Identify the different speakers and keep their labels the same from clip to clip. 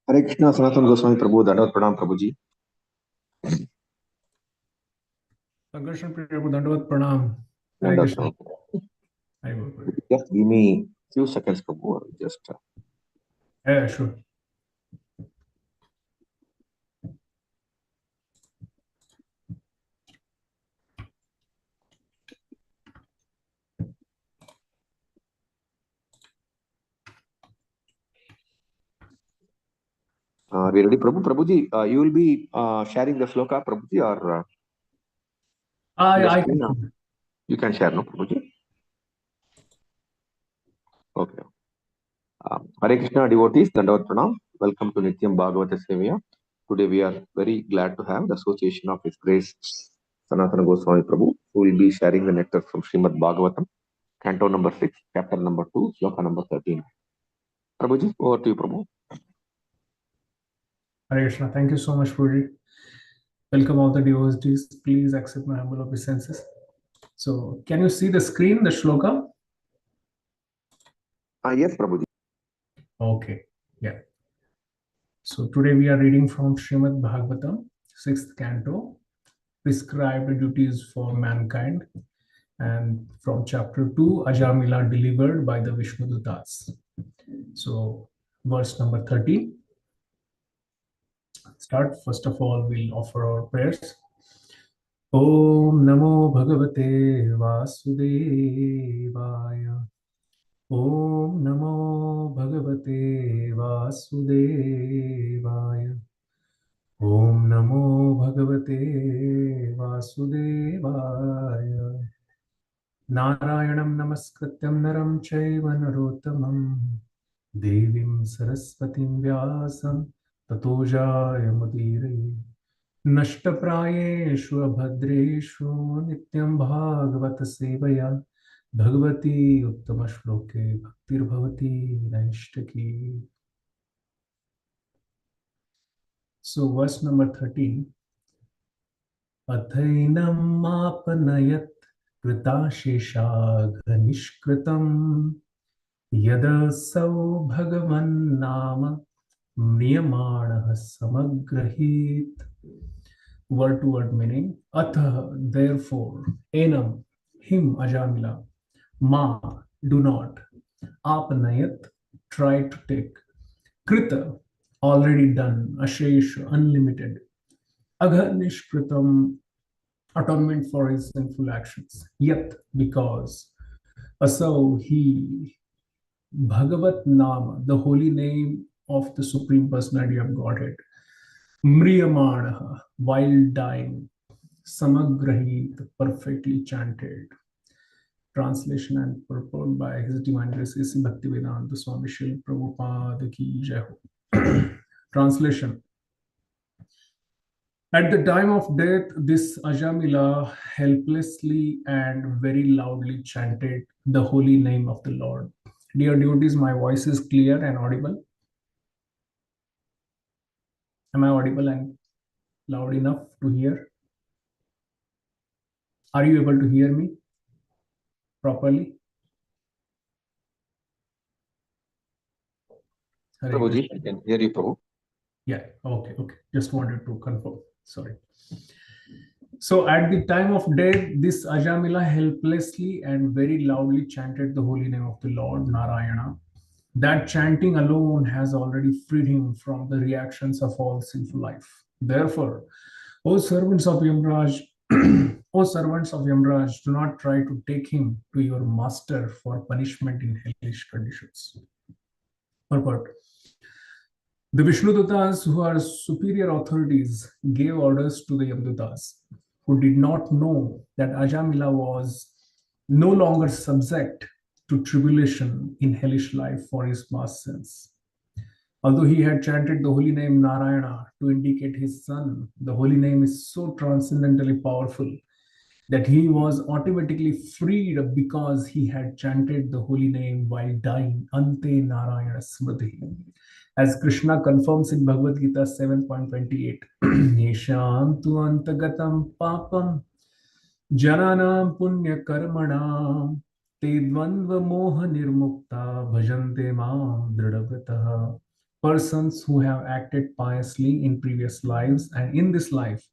Speaker 1: हरे कृष्णा सनातन गोस्वामी प्रभु दंडवत प्रणाम प्रभु जी.
Speaker 2: Sankarshan Priya Prabhu, Dandavad Pranam. Hare
Speaker 1: दंडवत
Speaker 2: Krishna.
Speaker 1: प्रणाम.
Speaker 2: Hare Krishna.
Speaker 1: Just give me few seconds Prabhu. Just
Speaker 2: Yeah, sure.
Speaker 1: we ready Prabhu. Prabhu ji, you will be sharing the sloka Prabhu ji or in the
Speaker 2: I
Speaker 1: screen.
Speaker 2: can.
Speaker 1: You can share no Prabhu ji. Okay. Hare Krishna devotees, Dandavat Pranam. Welcome to Nityam Bhagavata Sevaya. Today we are very glad to have the association of His Grace Sanatana Goswami Prabhu, who will be sharing the nectar from Srimad Bhagavatam, Canto number 6, chapter number 2, sloka number 13. Prabhuji, over to you, Prabhu.
Speaker 2: Hare Krishna. Thank you so much, Prabhuji. Welcome all the devotees. Please accept my humble obeisances. So, can you see the screen, the shloka?
Speaker 1: Yes, Prabhuji.
Speaker 2: Okay. Yeah. So, today we are reading from Srimad Bhagavatam, 6th canto, Prescribed Duties for Mankind, and from chapter 2, Ajamila delivered by the Vishnudutas. So, verse number 13. Start. First of all, we'll offer our prayers. Om Namo Bhagavate Vasudevaya. Om Namo Bhagavate Vasudevaya. Om Namo Bhagavate Vasudevaya. Narayanam Namaskrityam Naram Chaiva Narottamam Devim Saraswatim Vyasam Tato Jayamudire. नष्टप्रायेषु अभद्रेषु नित्यं भागवत सेवया Bhagwati उत्तमश्लोके भक्तिर्भवति नैष्ठिकी. So verse number 13. अथैनम् आपनयत् कृताशेषाघनिष्कृतम् यदसौ भगवन्नाम म्रियमाणः समग्रहीत्. Word to word meaning. Atha, therefore, enam, him, Ajamila, ma, do not, apnayat, try to take, krita, already done, ashesh, unlimited, aghanishkritam, atonement for his sinful actions, yet, because, asau, he, Bhagavat Nama, the holy name of the Supreme Personality of Godhead, Mriyamanaha, while dying, Samagrahit, perfectly chanted. Translation and purport by His Divine Grace Bhaktivedanta Swami Srila Prabhupada Ki Jai Ho. Translation. At the time of death, this Ajamila helplessly and very loudly chanted the holy name of the Lord. Dear devotees, my voice is clear and audible. Am I audible and loud enough to hear? Are you able to hear me properly?
Speaker 1: Prabhuji, I can hear you, Prabhu.
Speaker 2: Yeah, okay. Just wanted to confirm. Sorry. So at the time of death, this Ajamila helplessly and very loudly chanted the holy name of the Lord Narayana. That chanting alone has already freed him from the reactions of all sinful life. Therefore, O servants of Yamraj, O servants of Yamraj, do not try to take him to your master for punishment in hellish conditions. Purport. The Vishnudutas, who are superior authorities, gave orders to the Yamdutas, who did not know that Ajamila was no longer subject to tribulation in hellish life for his past sins. Although he had chanted the holy name Narayana to indicate his son, the holy name is so transcendently powerful that he was automatically freed because he had chanted the holy name while dying. Ante Narayana Smriti. As Krishna confirms in Bhagavad Gita 7.28, Yesham tu antagatam papam jananam punya karmanam te dvandva moha nirmukta bhajante mam dridavataha persons who have acted piously in previous lives and in this life,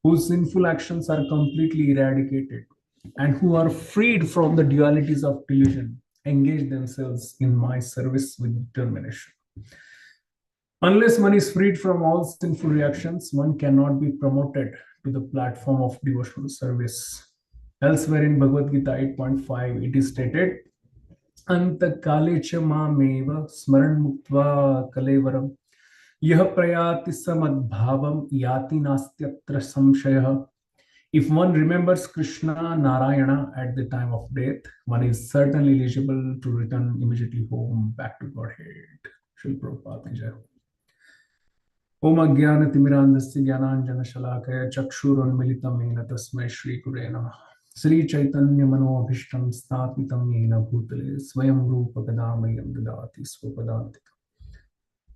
Speaker 2: whose sinful actions are completely eradicated, and who are freed from the dualities of delusion, engage themselves in my service with determination. Unless one is freed from all sinful reactions, one cannot be promoted to the platform of devotional service. Elsewhere in Bhagavad Gita 8.5, it is stated, Antakale cha mameva smaran muktva kalevaram yah prayati samadbhavam yati nastyatra samshayah. If one remembers Krishna Narayana at the time of death, one is certainly eligible to return immediately home back to Godhead. Srila Prabhupada ki Jai. Om Ajnanatimirandhasya Jnananjana-shalakaya Chakshurunmilitam Yena Tasmai Shri Gurave Namah. Sri Chaitanya Manoabhishtam Sthapitam Yena Bhutale Swayam Rupa Kadamayam Dadati Swapadantika.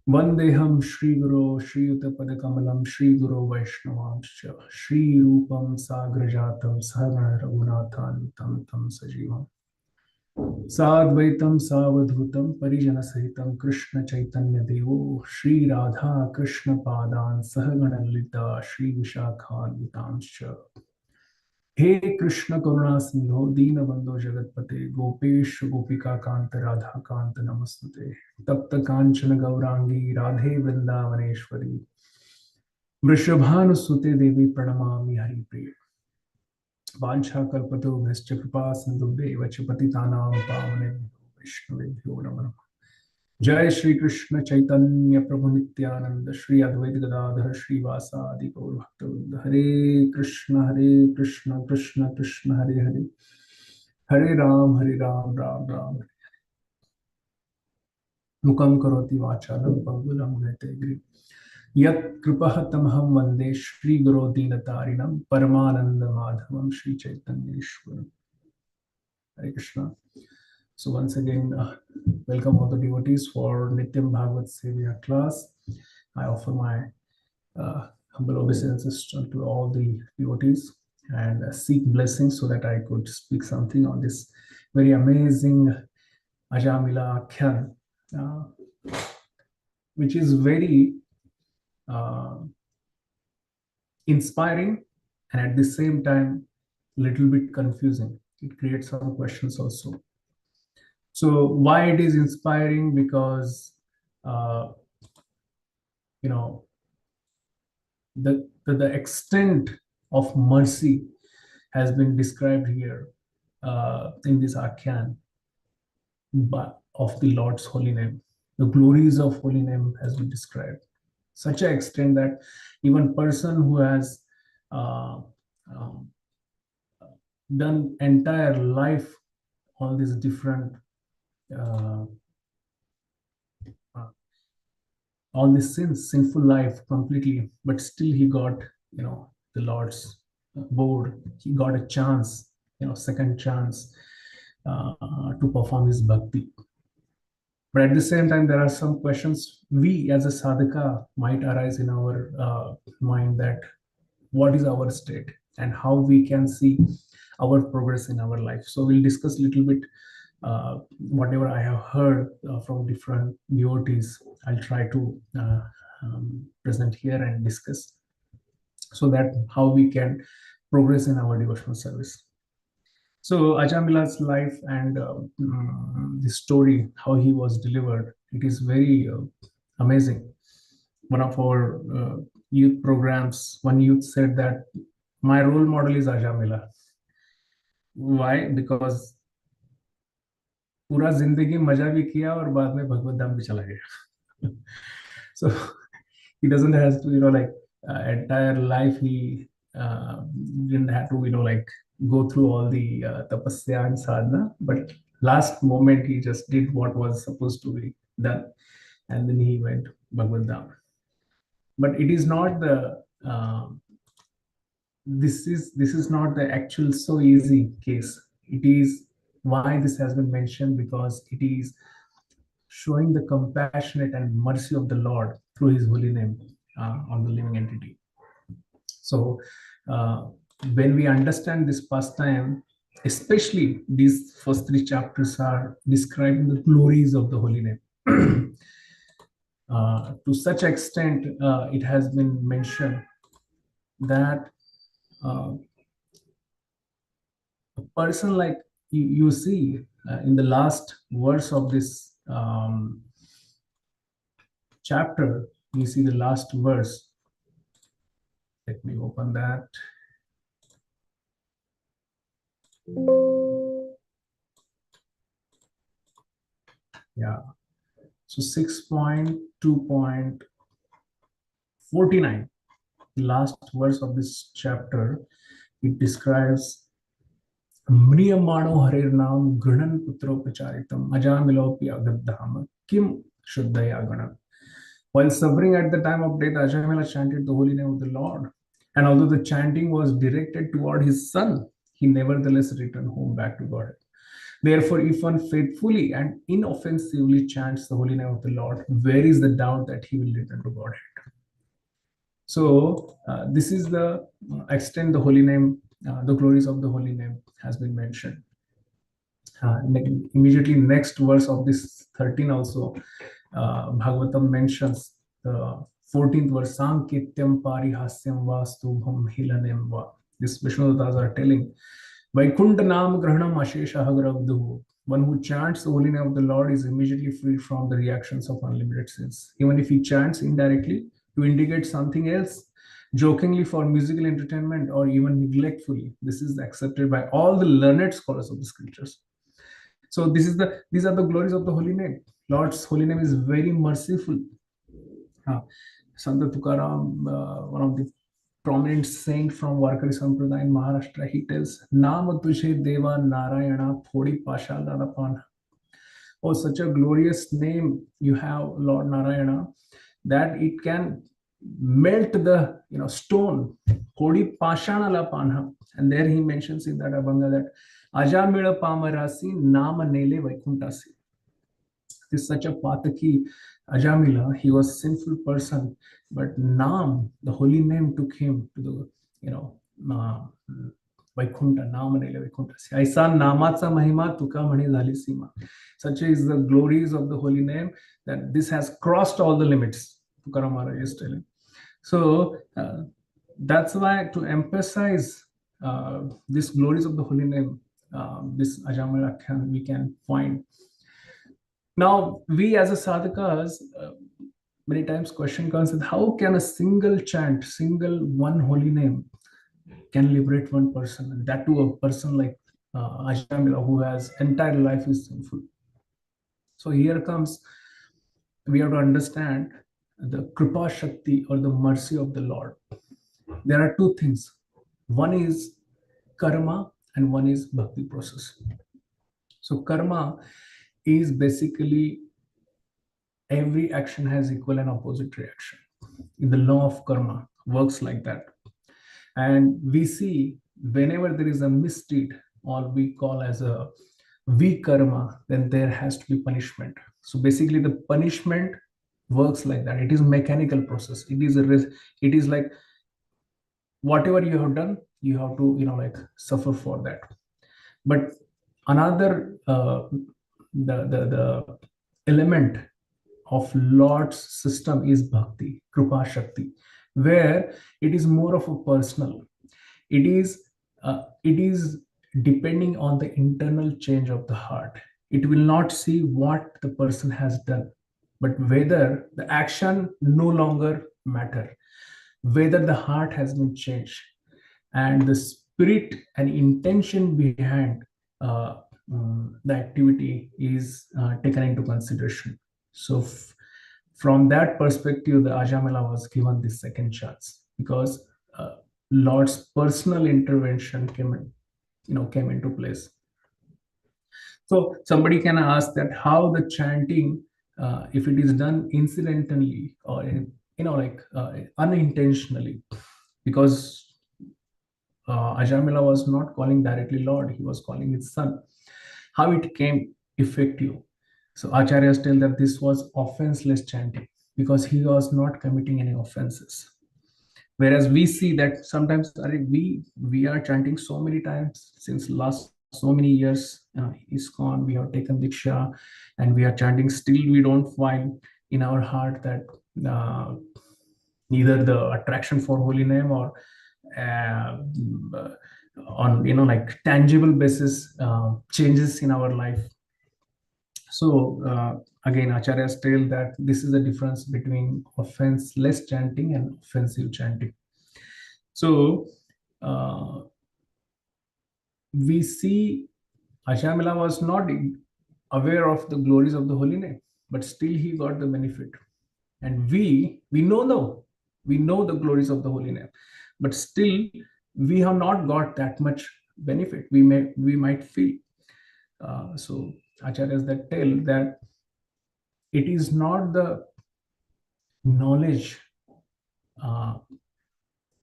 Speaker 2: Vandeham Shri Guru Shri Utapadakammalam Shri Guru Vaishnavamscha Shri Rupam Sagrajatam Sahagana Raghunathan Tam Tam Sajivam Sadvaitam Savadhutam Parijana Sahitam Krishna Chaitanya Devo Shri Radha Krishna Padan Sahagana Lalita Shri Vishakhan Vitamscha. He Krishna Karuna Sindho Dina Bandho Jagatpate Gopesh Gopika Kanta Radha Kanta Namastute Tapta Kanchana Gaurangi Radhe Vrindavaneshwari Vrishabhanu Sute Devi Pranamami Hari Priya Vancha Kalpato Bhascha Kripa Sindhubheva Chapatitanam Pavanebhyo Vishnuvebhyo Namaha. Jai Shri Krishna Chaitanya Prabhu Nityananda Shri Advaita Gadadhara Shri Vasadi Gaur Bhaktavinda. Hare Krishna Krishna Krishna Hare Hare Hare Ram Ram Ram Mukam Karoti Vachalam Pangulam Gate Gri Yat Kripaha Tamaham Vande Shri Guru Dinatarinam Paramananda Madhavam Shri Chaitanya Ishwaram. Hare Krishna. So once again, welcome all the devotees for Nityam Bhagavad Sevaya class. I offer my humble obeisances to all the devotees and seek blessings so that I could speak something on this very amazing Ajamila Akhyan, which is very inspiring and at the same time a little bit confusing. It creates some questions also. So why it is inspiring? Because the extent of mercy has been described here in this Akhyan of the Lord's holy name. The glories of holy name has been described. Such an extent that even person who has done entire life all these different all these sins, sinful life completely, but still he got the Lord's board. He got a chance, second chance to perform his bhakti. But at the same time, there are some questions we as a sadhaka might arise in our mind, that what is our state and how we can see our progress in our life. So we'll discuss a little bit whatever I have heard from different devotees. I'll try to present here and discuss so that how we can progress in our devotional service. So Ajamila's life and the story, how he was delivered, it is very amazing. One of our youth programs, one youth said that my role model is Ajamila. Why? Because पूरा जिंदगी मजा भी किया और बाद में भगवत धाम भी चला गया. So he doesn't have to entire life he didn't have to go through all the tapasya and sadhana, but last moment he just did what was supposed to be done, and then he went Bhagavad Dham. But it is not the this is not the actual so easy case. It is why this has been mentioned, because it is showing the compassionate and mercy of the Lord through his holy name on the living entity. So when we understand this pastime, especially these first 3 chapters are describing the glories of the holy name. To such extent, it has been mentioned that a person like you see in the last verse of this chapter, you see the last verse. Let me open that. Yeah. So 6.2.49, the last verse of this chapter, it describes Mriyamano Harirnam Grunan Putropacharitam Ajamilopi Agadhama Kim Shuddhaya. While suffering at the time of death, Ajamila chanted the holy name of the Lord. And although the chanting was directed toward his son, he nevertheless returned home back to God. Therefore, if one faithfully and inoffensively chants the holy name of the Lord, where is the doubt that he will return to Godhead? So, this is the extent the holy name, the glories of the holy name has been mentioned. Immediately next verse of this 13 also, Bhagavatam mentions the 14th verse, Sankityam Parihasyam Vastubham Hilanem Va. This Vishnudatas are telling, Vaikunta Nam Grahanam Ashesha Hagravduhu. One who chants the holy name of the Lord is immediately freed from the reactions of unlimited sins. Even if he chants indirectly to indicate something else, jokingly for musical entertainment, or even neglectfully, this is accepted by all the learned scholars of the scriptures. So these are the glories of the holy name. Lord's holy name is very merciful. Sant Tukaram, one of the prominent saint from Warkari Sampradaya in Maharashtra, he tells, Nama Tujhe Deva Narayana Thodi Pashaladapan. Oh, such a glorious name you have, Lord Narayana, that it can melt the stone. Thodi Pashanalapanha. And there he mentions in that Abhanga that Ajamila Pamarasi Nama Nele Vaikuntasi. This is such a pataki Ajamila. He was a sinful person, but Nam, the holy name, took him to the Vaikunta, Nama Nele Vaikunta. Aisa Namatsa Mahima Tuka Mani Zali Sima. Such is the glories of the holy name that this has crossed all the limits. Tukaram Maharaj is telling. So that's why, to emphasize these glories of the holy name, this Ajamila we can find. Now, we as a sadhakas, many times question comes with how can a single chant, single one holy name can liberate one person, and that to a person like Ajamila who has entire life is sinful. So here comes, we have to understand the Kripa Shakti or the mercy of the Lord. There are two things. One is karma and one is bhakti process. So karma is basically every action has equal and opposite reaction. In the law of karma works like that. And we see whenever there is a misdeed, or we call as a vikarma, then there has to be punishment. So basically the punishment works like that. It is mechanical process. It is like whatever you have done, you have to suffer for that. But another the element of Lord's system is bhakti, Kripa Shakti, where it is more of a personal. It is depending on the internal change of the heart. It will not see what the person has done, but whether the action no longer matter, whether the heart has been changed, and the spirit and intention behind the activity is taken into consideration. So from that perspective, the Ajamila was given this second chance because Lord's personal intervention came into place. So somebody can ask that how the chanting, if it is done incidentally or unintentionally, because Ajamila was not calling directly Lord, he was calling his son. How it came effective? So Acharyas tell that this was offenseless chanting because he was not committing any offenses. Whereas we see that sometimes we are chanting so many times since last so many years. ISKCON, we have taken Diksha and we are chanting, still we don't find in our heart that either the attraction for holy name or uh, on like tangible basis changes in our life. So again, acharyas tell that this is the difference between offenseless chanting and offensive chanting. So we see Ajamila was not aware of the glories of the holy name, but still he got the benefit. And we know the glories of the holy name, but still we have not got that much benefit. We might feel. So acharyas that tell that it is not the knowledge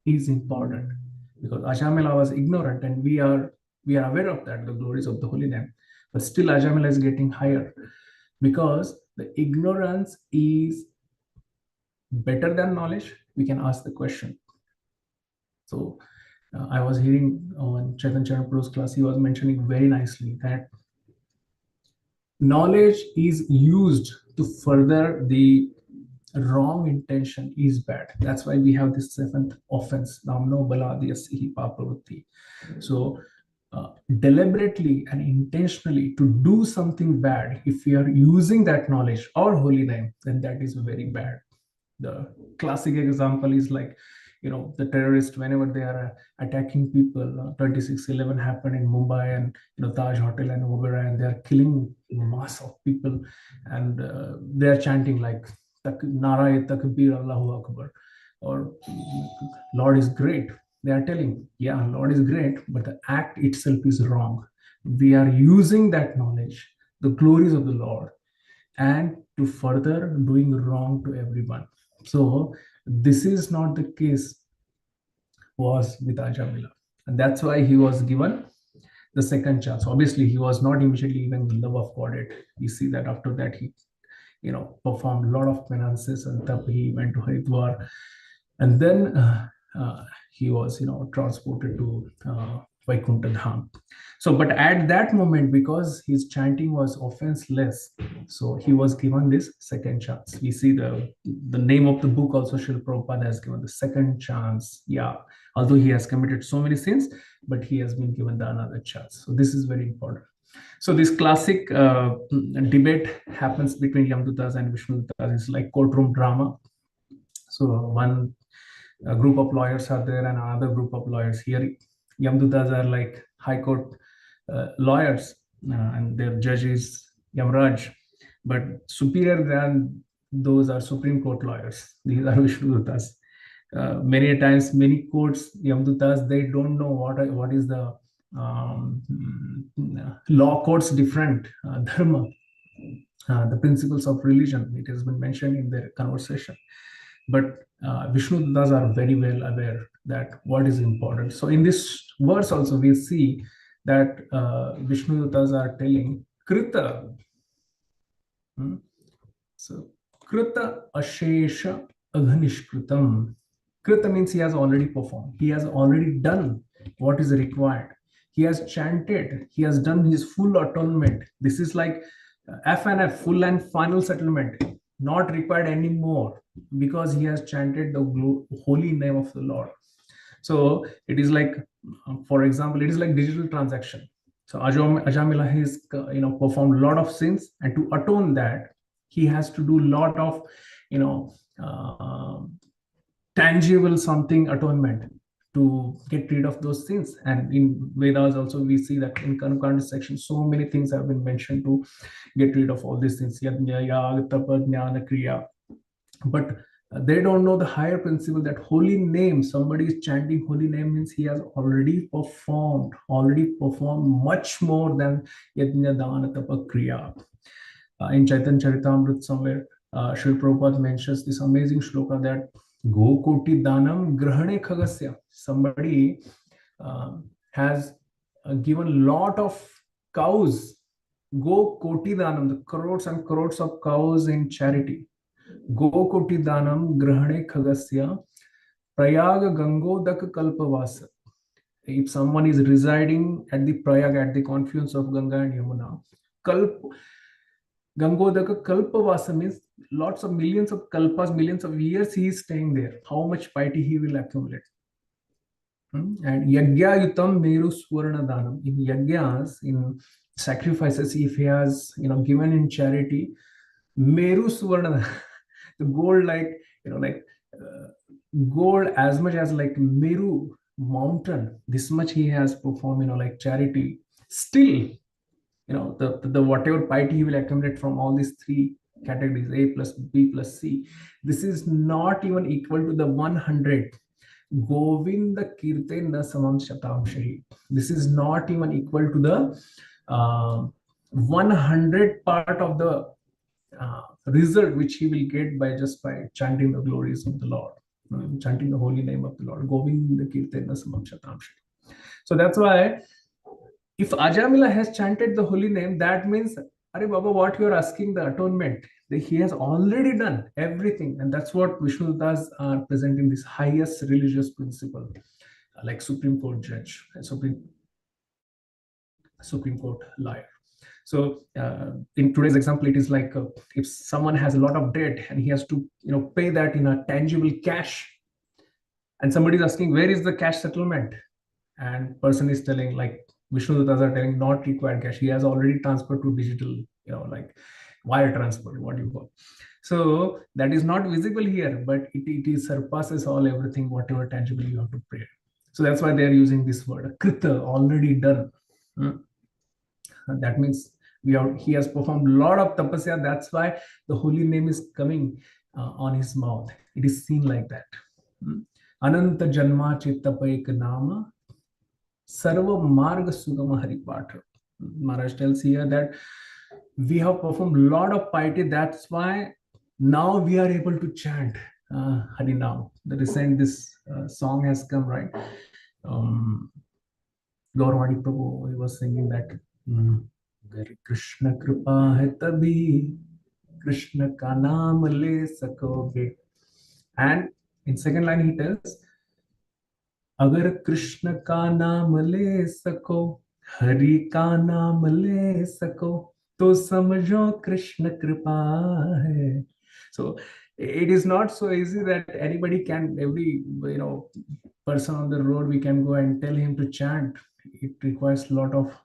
Speaker 2: is important, because Ajamila was ignorant, and we are aware of that, the glories of the holy name, but still Ajamila is getting higher because the ignorance is better than knowledge. We can ask the question. So I was hearing on Chetan Prabhu's class, he was mentioning very nicely that knowledge is used to further the wrong intention is bad. That's why we have this seventh offense, namno baladiyasihi papavati. So deliberately and intentionally to do something bad, if we are using that knowledge or holy name, then that is very bad. The classic example is like, the terrorists, whenever they are attacking people. 26/11 happened in Mumbai, and Taj Hotel and Oberoi, and they are killing mass of people, and they are chanting like Nara Takbir Allahu Akbar, or Lord is great. They are telling, yeah, Lord is great, but the act itself is wrong. We are using that knowledge, the glories of the Lord, and to further doing wrong to everyone. So this is not the case was with Ajamila, and that's why he was given the second chance. Obviously, he was not immediately even the love of God. We see that after that he performed a lot of penances, and then he went to Haridwar, and then he was transported to Vaikuntha Dham. So, but at that moment, because his chanting was offenseless, so he was given this second chance. We see the name of the book also, Srila Prabhupada has given the second chance. Yeah, although he has committed so many sins, but he has been given the another chance. So this is very important. So this classic debate happens between Yamdutas and Vishnudutas. It's like courtroom drama. So one group of lawyers are there and another group of lawyers. Here, Yamdutas are like high court lawyers, and their judge is Yamraj. But superior than those are Supreme Court lawyers. These are Vishnudutas. Many times, many courts, Yamdutas, they don't know what is the law courts different, dharma, the principles of religion. It has been mentioned in their conversation. But Vishnudutas are very well aware that what is important. So in this verse also we see that Vishnudutas are telling Krita. So Krita Ashesha Aghanishkritam. Krita means he has already performed. He has already done what is required. He has chanted. He has done his full atonement. This is like FNF, full and final settlement, not required anymore, because he has chanted the holy name of the Lord. So it is like, for example, it is like digital transaction. So Ajamila has performed a lot of sins, and to atone that, he has to do a lot of tangible something atonement to get rid of those sins. And in Vedas also we see that in Karmakanda section so many things have been mentioned to get rid of all these things. Yajna, yaga, tapa, jnana, kriya. But they don't know the higher principle that holy name, somebody is chanting holy name, means he has already performed much more than yajna, dana, tapa, kriya. In Chaitanya Charitamrita somewhere, Srila Prabhupada mentions this amazing shloka that Go Koti Danam Grahane Khagasya. Somebody has given a lot of cows. Go Koti Danam, the crores and crores of cows in charity. Go Koti Danam Grahane Khagasya Prayaga Gangodak Kalpavasa. If someone is residing at the Prayag, at the confluence of Ganga and Yamuna, Gangodaka Kalpavasa means lots of millions of kalpas, millions of years he is staying there. How much piety he will accumulate. And yagya yutam meru swarna danam. In yagyas, in sacrifices, if he has given in charity, meru swarna, the gold, like like uh, gold as much as like Meru mountain, this much he has performed like charity. Still, the whatever piety he will accumulate from all these three categories, A plus B plus C, this is not even equal to the 100 Govinda Kirte na samam shatam shahi. This is not even equal to the 100 part of the result which he will get by chanting the glories of the Lord, chanting the holy name of the Lord. Govinda Kirte na samam shatam shahi. So that's why if Ajamila has chanted the holy name, that means, Are Baba, what you are asking, the atonement, he has already done everything. And that's what Vishnudas are presenting, this highest religious principle, like Supreme Court judge, Supreme Court lawyer. So in today's example, it is like if someone has a lot of debt and he has to pay that in a tangible cash, and somebody is asking, where is the cash settlement? And person is telling, like Vishnu Duttas are telling, not required cash. He has already transferred to digital, like wire transfer, what you call. So that is not visible here, but it surpasses everything, whatever tangible you have to pray. So that's why they are using this word, krita, already done. That means he has performed a lot of tapasya. That's why the holy name is coming on his mouth. It is seen like that. Ananta Janma Chittapaik Nama Sarva Marga Sugama Haripatra. Maharaj tells here that we have performed a lot of piety. That's why now we are able to chant Harinam. The recent this song has come, right? Goswamy Prabhu, he was singing that Krishna Kripa hai tabhi Krishna ka naam le sakoge. And in second line he tells, अगर कृष्ण का नाम ले सको हरि का नाम ले सको तो समझो कृष्ण कृपा है. So it is not so easy that anybody can, every person on the road, we can go and tell him to chant. It requires a lot of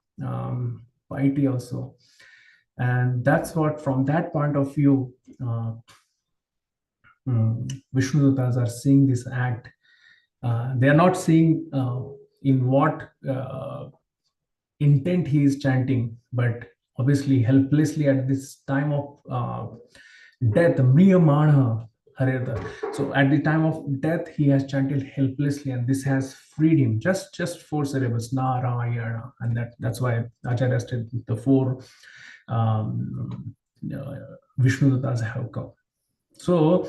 Speaker 2: piety also. And that's what, from that point of view, Vishnu Duttas are seeing this act. They are not seeing in what intent he is chanting, but obviously helplessly at this time of death, Mriyamana Hareda. So at the time of death, he has chanted helplessly, and this has freed him. Just four syllables, Narayana, and that's why Acharya said the four Vishnu Duttas have come. So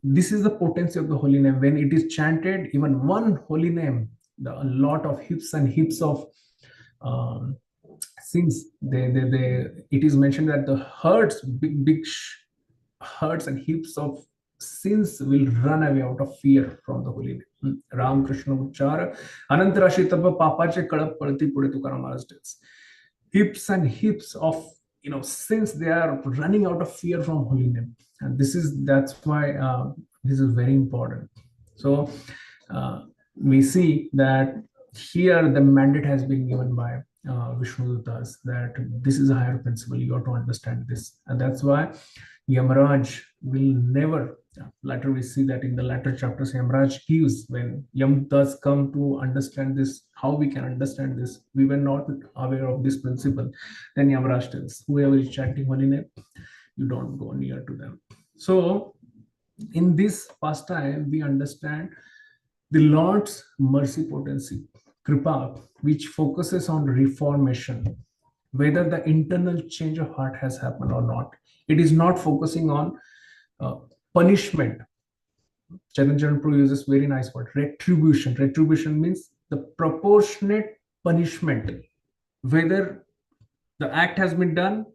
Speaker 2: this is the potency of the holy name. When it is chanted, even one holy name, a lot of heaps and heaps of sins. It is mentioned that the herds, big herds and heaps of sins will run away out of fear from the holy name. Ram Krishna Uchara Anantarashi Tapa Papache Kadap Padati Pude Tukaram Maharaj tells. Heaps and heaps of sins, they are running out of fear from holy name. And that's why this is very important. So we see that here the mandate has been given by Vishnu Duttas, that this is a higher principle, you have to understand this. And that's why Yamaraj will never, later we see that in the latter chapters, Yamaraj gives, when Yam does come to understand this, how we can understand this, we were not aware of this principle, then Yamaraj tells, whoever is chanting holy name, you don't go near to them. So in this pastime, we understand the Lord's mercy potency, Kripa, which focuses on reformation, whether the internal change of heart has happened or not. It is not focusing on punishment. Charanjan Prabhu uses very nice word, retribution. Retribution means the proportionate punishment, whether the act has been done,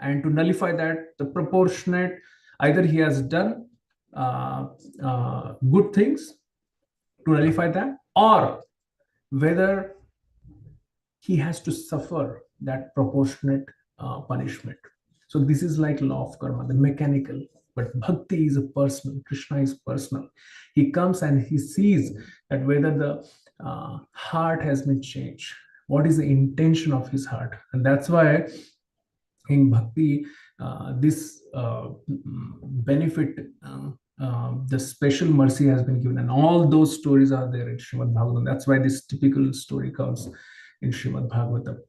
Speaker 2: and to nullify that, the proportionate, either he has done good things to nullify that, or whether he has to suffer that proportionate punishment. So this is like law of karma, the mechanical. But bhakti is a personal. Krishna is personal. He comes and he sees that whether the heart has been changed, what is the intention of his heart. And that's why in bhakti, this benefit, the special mercy has been given, and all those stories are there in Srimad Bhagavatam. That's why this typical story comes in Srimad Bhagavatam.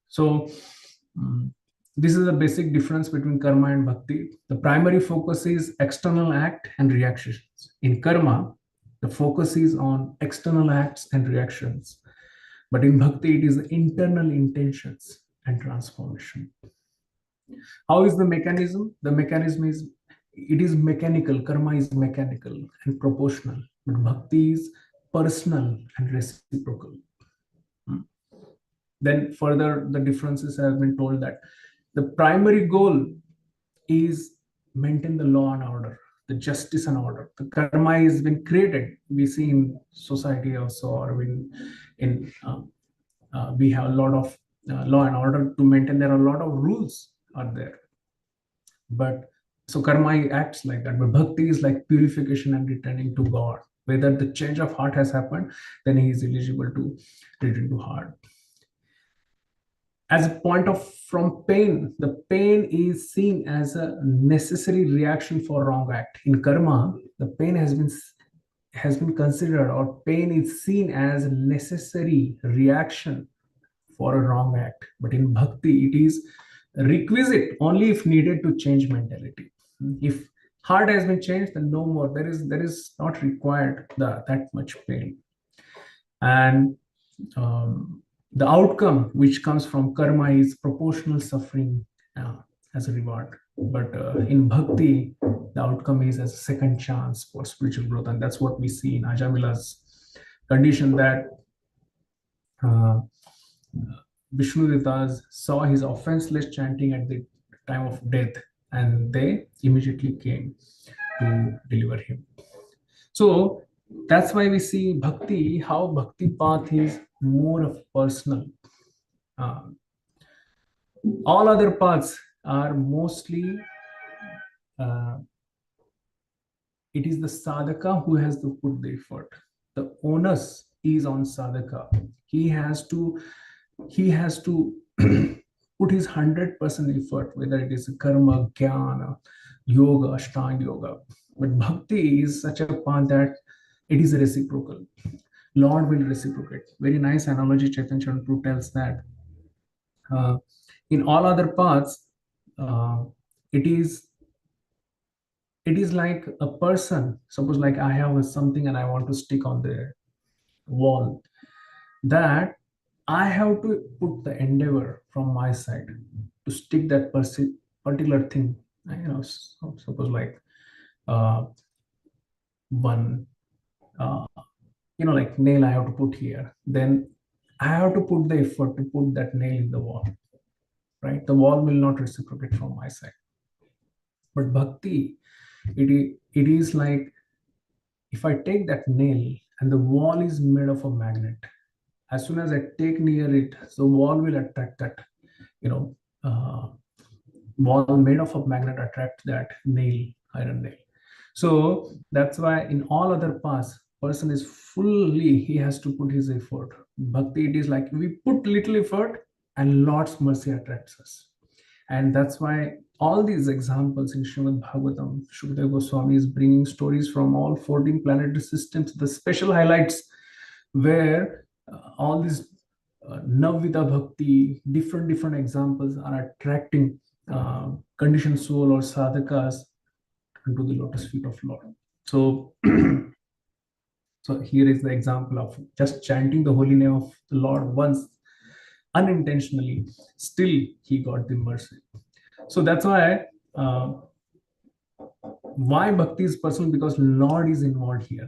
Speaker 2: So this is the basic difference between karma and bhakti. The primary focus is external act and reactions. In karma, the focus is on external acts and reactions. But in bhakti, it is internal intentions and transformation. How is the mechanism? The mechanism is, it is mechanical. Karma is mechanical and proportional. But bhakti is personal and reciprocal. Then further, the differences have been told that the primary goal is maintain the law and order, the justice and order. The karma has been created. We see in society also, or in we have a lot of law and order to maintain. There are a lot of rules are there. But so karma acts like that. But bhakti is like purification and returning to God. Whether the change of heart has happened, then he is eligible to return to heart. As a point of from pain, the pain is seen as a necessary reaction for wrong act. In karma, the pain has been considered, or pain is seen as a necessary reaction for a wrong act. But in bhakti, it is requisite only if needed to change mentality. If heart has been changed, then no more. There is not required that much pain. And the outcome which comes from karma is proportional suffering as a reward. But in bhakti, the outcome is as a second chance for spiritual growth. And that's what we see in Ajamila's condition, that Vishnuditas saw his offenseless chanting at the time of death, and they immediately came to deliver him. So that's why we see bhakti, how bhakti path is more of personal. All other paths are mostly, it is the sadhaka who has to put the effort. The onus is on sadhaka. He has to put his 100% effort, whether it is karma, jnana, yoga, ashtanga yoga. But bhakti is such a path that it is reciprocal. Lord will reciprocate. Very nice analogy Chaitanya Prabhu tells that in all other paths, it is like a person. Suppose like I have something and I want to stick on the wall, that I have to put the endeavor from my side to stick that particular thing. Suppose like one like nail I have to put here, then I have to put the effort to put that nail in the wall, right? The wall will not reciprocate from my side. But bhakti, it is like, if I take that nail and the wall is made of a magnet, as soon as I take near it, the wall will attract that, wall made of a magnet attract that nail, iron nail. So that's why in all other paths, person is fully, he has to put his effort. Bhakti, it is like we put little effort and Lord's mercy attracts us. And that's why all these examples in Srimad Bhagavatam, Shukadeva Goswami is bringing stories from all 14 planetary systems, the special highlights where all these Navvida Bhakti, different examples are attracting conditioned soul or sadhakas into the lotus feet of Lord. So, so here is the example of just chanting the holy name of the Lord once unintentionally, still he got the mercy. So that's why bhakti is personal, because Lord is involved here.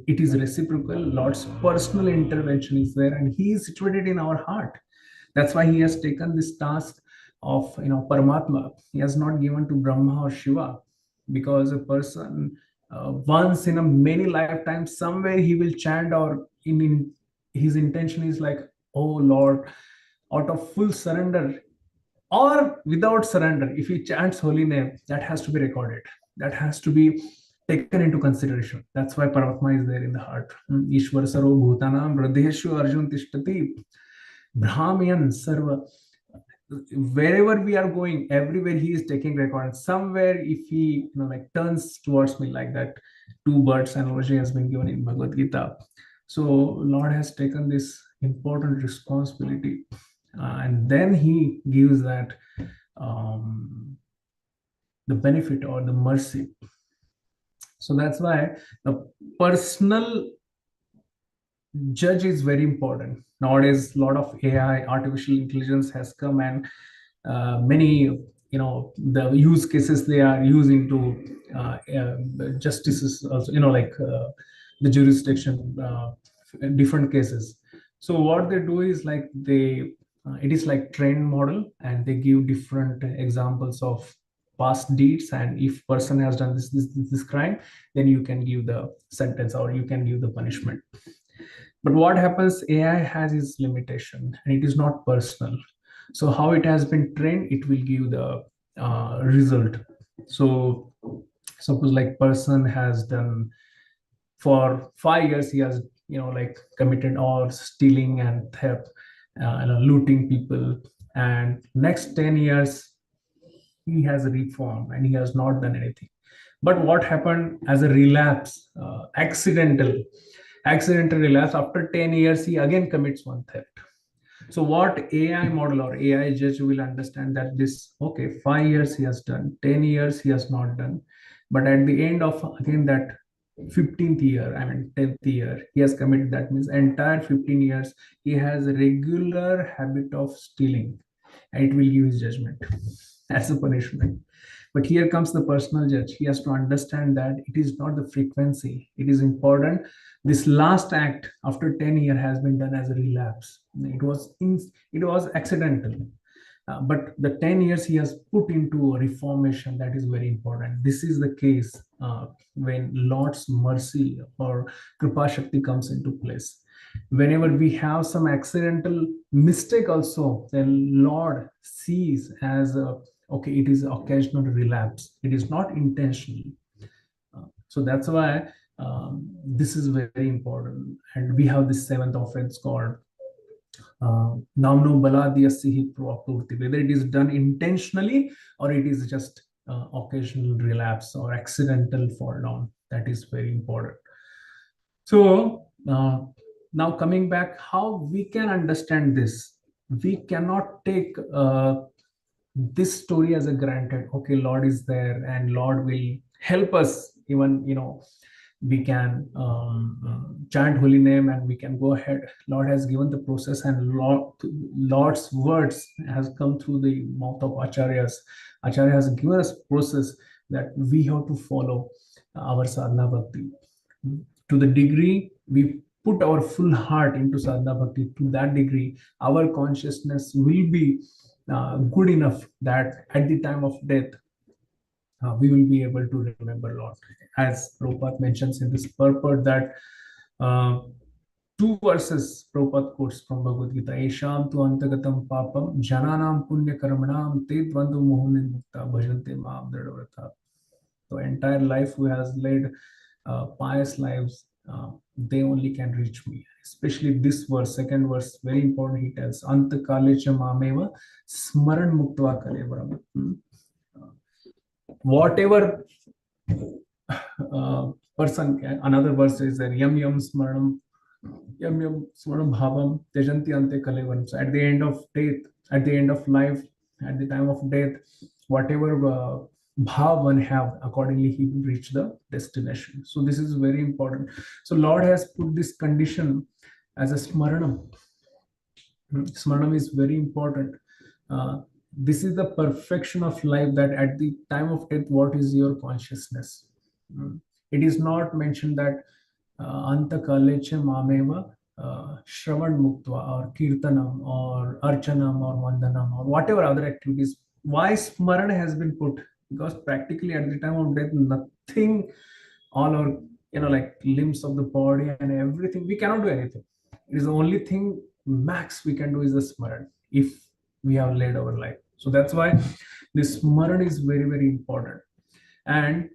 Speaker 2: It is reciprocal. Lord's personal intervention is there, and he is situated in our heart. That's why he has taken this task of Paramatma. He has not given to Brahma or Shiva, because a person once in a many lifetimes somewhere he will chant, or his intention is like, oh Lord, out of full surrender, or without surrender, if he chants holy name, that has to be recorded, that has to be taken into consideration. That's why Paramatma is there in the heart. Ishwar sarva bhutanam hridayeshu arjun tishtati brahmayan sarva. Wherever we are going, everywhere he is taking record. Somewhere if he, like, turns towards me like that, two birds analogy has been given in Bhagavad Gita. So Lord has taken this important responsibility, and then he gives that, the benefit or the mercy. So that's why the personal judge is very important. Nowadays, a lot of AI, artificial intelligence has come, and many, the use cases they are using to justices also, like the jurisdiction, different cases. So what they do is like it is like trained model, and they give different examples of past deeds, and if person has done this crime, then you can give the sentence or you can give the punishment. But what happens, AI has its limitation and it is not personal. So how it has been trained, it will give the result. So suppose like person has done for 5 years, he has, like committed all stealing and theft, looting people, and next 10 years he has reformed and he has not done anything. But what happened as a relapse, accidental relapse, after 10 years he again commits one theft. So what AI model or AI judge will understand that this, okay, 5 years he has done, 10 years he has not done, but at the end of again that 15th year, I mean 10th year, he has committed, that means entire 15 years he has a regular habit of stealing, and it will give his judgment as a punishment. But here comes the personal judge. He has to understand that it is not the frequency, it is important. This last act after 10 years has been done as a relapse. It was accidental. But the 10 years he has put into reformation, that is very important. This is the case when Lord's mercy or Kripa Shakti comes into place. Whenever we have some accidental mistake also, then Lord sees as okay, it is occasional relapse, it is not intentional. So that's why this is very important. And we have this seventh offense called namno baladiyasihi proapurti, whether it is done intentionally or it is just occasional relapse or accidental fall down. That is very important. So now coming back, how we can understand this? We cannot take this story as a granted. Okay, Lord is there and Lord will help us. Even we can chant holy name and we can go ahead. Lord has given the process, and Lord's words has come through the mouth of acharyas. Acharya has given us process that we have to follow our sadhana bhakti. To the degree we put our full heart into sadhana bhakti, to that degree our consciousness will be good enough that at the time of death we will be able to remember Lord. As Prabhupada mentions in this purport that two verses Prabhupada quotes from Bhagavad Gita: Esham tu antagatam papam jananam punya karmanam te dvandu mohanin mukta bhajante maam dridhavrata. So entire life who has led pious lives, they only can reach me. Especially this verse, second verse, very important. He tells, Anta kalecha mameva smaran muktva kalevaram. Whatever person can, another verse is there, yam yam smaranam bhavam tejanti ante kalevaram. So at the end of death, at the end of life, at the time of death, whatever bhav one have, accordingly he will reach the destination. So this is very important. So Lord has put this condition as a smaranam. Smaranam is very important. This is the perfection of life, that at the time of death, what is your consciousness? It is not mentioned that anta kalecha mameva shravan muktva or kirtanam or archanam or vandanam or whatever other activities. Why smarana has been put? Because practically at the time of death, nothing, all our like limbs of the body and everything, we cannot do anything. It is the only thing max we can do is the smaran if we have led our life. So that's why this smaran is very, very important. And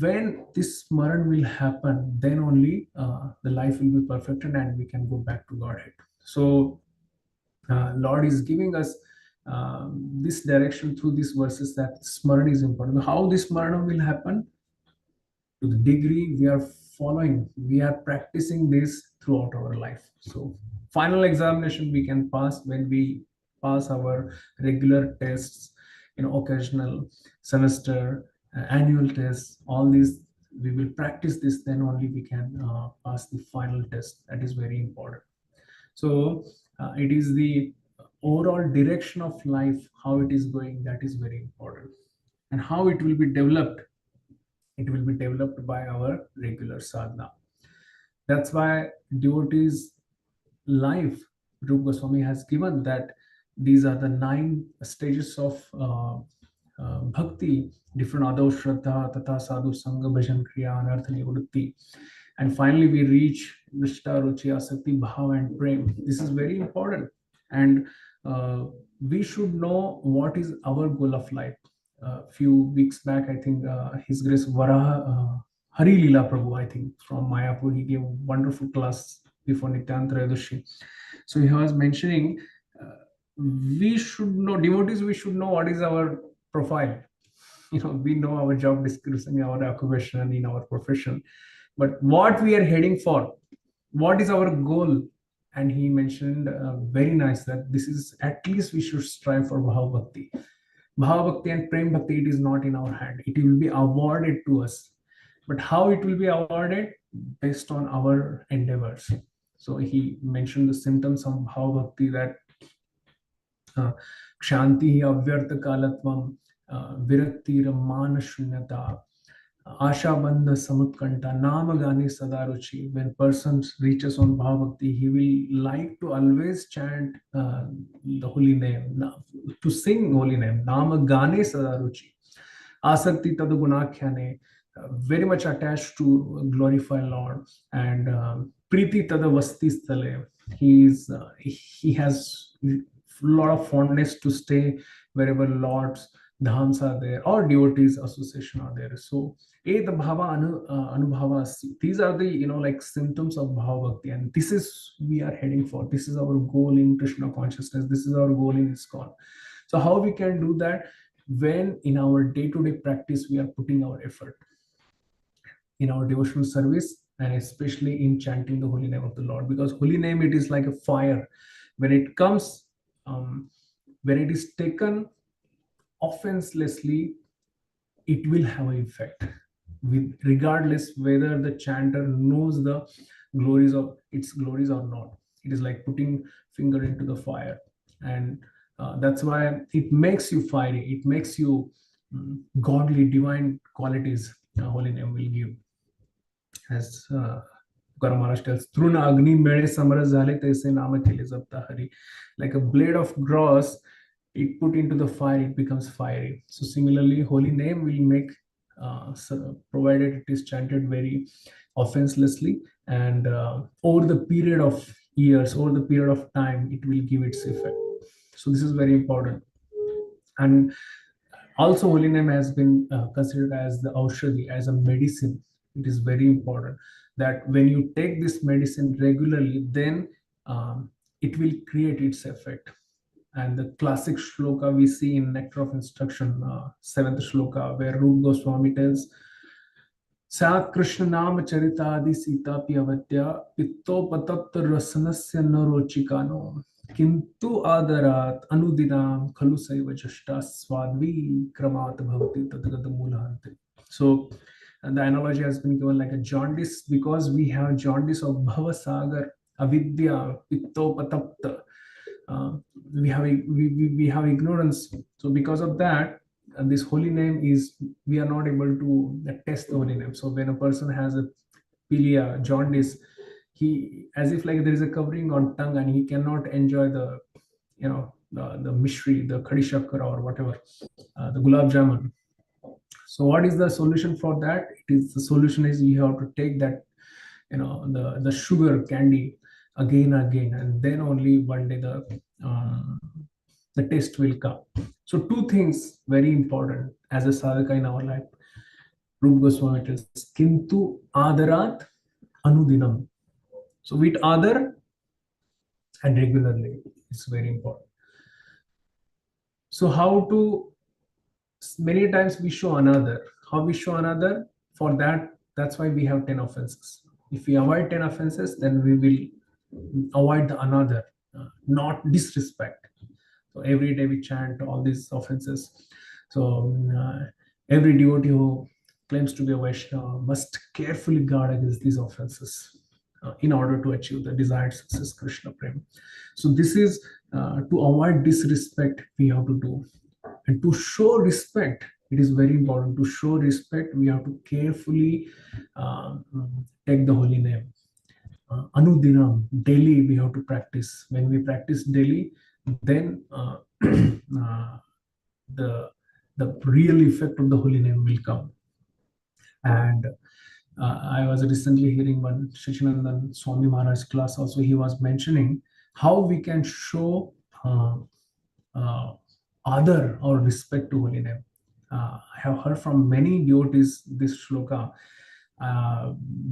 Speaker 2: when this smaran will happen, then only the life will be perfected and we can go back to Godhead. So Lord is giving us this direction through these verses, that smaran is important. How this smaran will happen? To the degree we are following, we are practicing this throughout our life. So final examination we can pass when we pass our regular tests, occasional, semester, annual tests, all these we will practice this, then only we can pass the final test. That is very important. So it is the overall direction of life, how it is going, that is very important. And how it will be developed, it will be developed by our regular sadhana. That's why devotees' life, Rupa Goswami has given that these are the 9 stages of bhakti, different adho, shraddha, tata, sadhu, sangha, bhajan, kriya, anartha, nivrutti. And finally, we reach Nishta, Ruchi, Asakti, Bhav, and Prem. This is very important. And we should know what is our goal of life. A few weeks back, I think His Grace Varaha Hari Leela Prabhu, I think from Mayapur, he gave a wonderful class before Nityan Trayadoshi. So he was mentioning we should know, devotees, we should know what is our profile. We know our job description, our occupation, in our profession, but what we are heading for, what is our goal? And he mentioned very nice that this is, at least we should strive for Bhava Bhakti. Bhava Bhakti and Prem Bhakti, it is not in our hand. It will be awarded to us. But how it will be awarded? Based on our endeavors. So he mentioned the symptoms of Bhava Bhakti, that Kshanti avyartha kalatvam, viraktir mana shunyata, Asha Bandha Samutkanta, Namagani Sadaruchi. When person reaches on Bhakti, he will like to always chant the holy name, to sing holy name, Namagane Sadaruchi. Asakti Tadagunakhyane, very much attached to glorify Lord. And Priti Tadavasti Stale, he has a lot of fondness to stay wherever Lord's dhams are there or devotees association are there. So the bhava anubhava, these are the like symptoms of bhava bhakti, and this is we are heading for. This is our goal in Krishna consciousness. This is our goal in ISKCON. So how we can do that? When in our day-to-day practice we are putting our effort in our devotional service, and especially in chanting the holy name of the Lord, because holy name, it is like a fire. When it comes, when it is taken offenselessly, it will have an effect, with regardless whether the chanter knows the glories of its glories or not. It is like putting finger into the fire. And that's why it makes you fiery, it makes you godly divine qualities holy name will give. As Guru Maharaj tells, Truna Agni Mele Samara Zale Taise Nama Kele Zapta Hari. Like a blade of grass, it put into the fire, it becomes fiery. So similarly, holy name will make, provided it is chanted very offenselessly, and over the period of years, over the period of time, it will give its effect. So this is very important. And also, holy name has been considered as the aushadhi, as a medicine. It is very important that when you take this medicine regularly, then it will create its effect. And the classic shloka we see in Nectar of Instruction, 7th shloka, where Rupa Goswami tells, Sat Krishna Nama Charitadi Sita Piyavatya Pittopatapta Rasanasya Narochikano Kintu Adarat Anudinam Khalu Saiva Jashta Swadvi Kramat Bhavati Tadagata Mulahante. So the analogy has been given like a jaundice, because we have jaundice of Bhavasagar, Avidya, Pittopatapta. We have ignorance. So because of that, this holy name is, we are not able to test the holy name. So when a person has a pilia, jaundice, he, as if like there is a covering on tongue, and he cannot enjoy the the mishri, the khadi shakkar, or whatever, the gulab jamun. So what is the solution for that? The solution is you have to take that, the sugar candy again and again, and then only one day the the test will come. So two things very important as a sadhaka in our life. Rupa Goswami tells, Kintu Adarat Anudinam. So with other and regularly, it's very important. So how to, many times we show another. How we show another? For that, that's why we have 10 offenses. If we avoid 10 offenses, then we will avoid the another, not disrespect. So every day we chant all these offenses. So every devotee who claims to be a Vaishnava must carefully guard against these offenses in order to achieve the desired success, Krishna Prem. So this is to avoid disrespect we have to do. And to show respect, it is very important. To show respect, we have to carefully take the holy name. Anudinam, daily we have to practice. When we practice daily, then the real effect of the holy name will come. And I was recently hearing one Shachinandan Swami Maharaj class also. He was mentioning how we can show uh, honor or respect to holy name. I have heard from many devotees this shloka.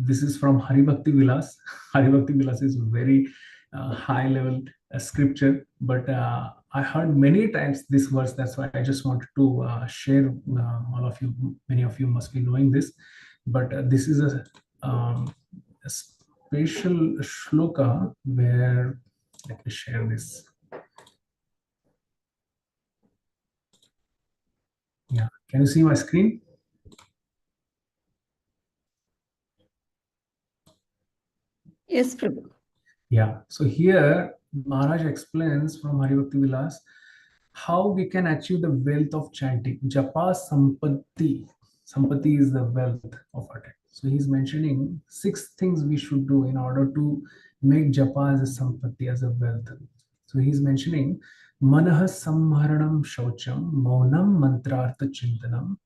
Speaker 2: This is from Hari Bhakti Vilas. Hari Bhakti Vilas is very high level scripture, but I heard many times this verse. That's why I just wanted to share. All of you, many of you must be knowing this, but this is a special shloka where, let me share this. Yeah, can you see my screen?
Speaker 3: Yes, Prabhu.
Speaker 2: Yeah, so here Maharaj explains from Hari Bhakti Vilas how we can achieve the wealth of chanting. Japa Sampatti. Sampatti is the wealth of our time. So he's mentioning 6 things we should do in order to make Japa as a Sampatti, as a wealth. So he's mentioning Manah Samharanam Shaucham, Maunam Mantrartha Chintanam,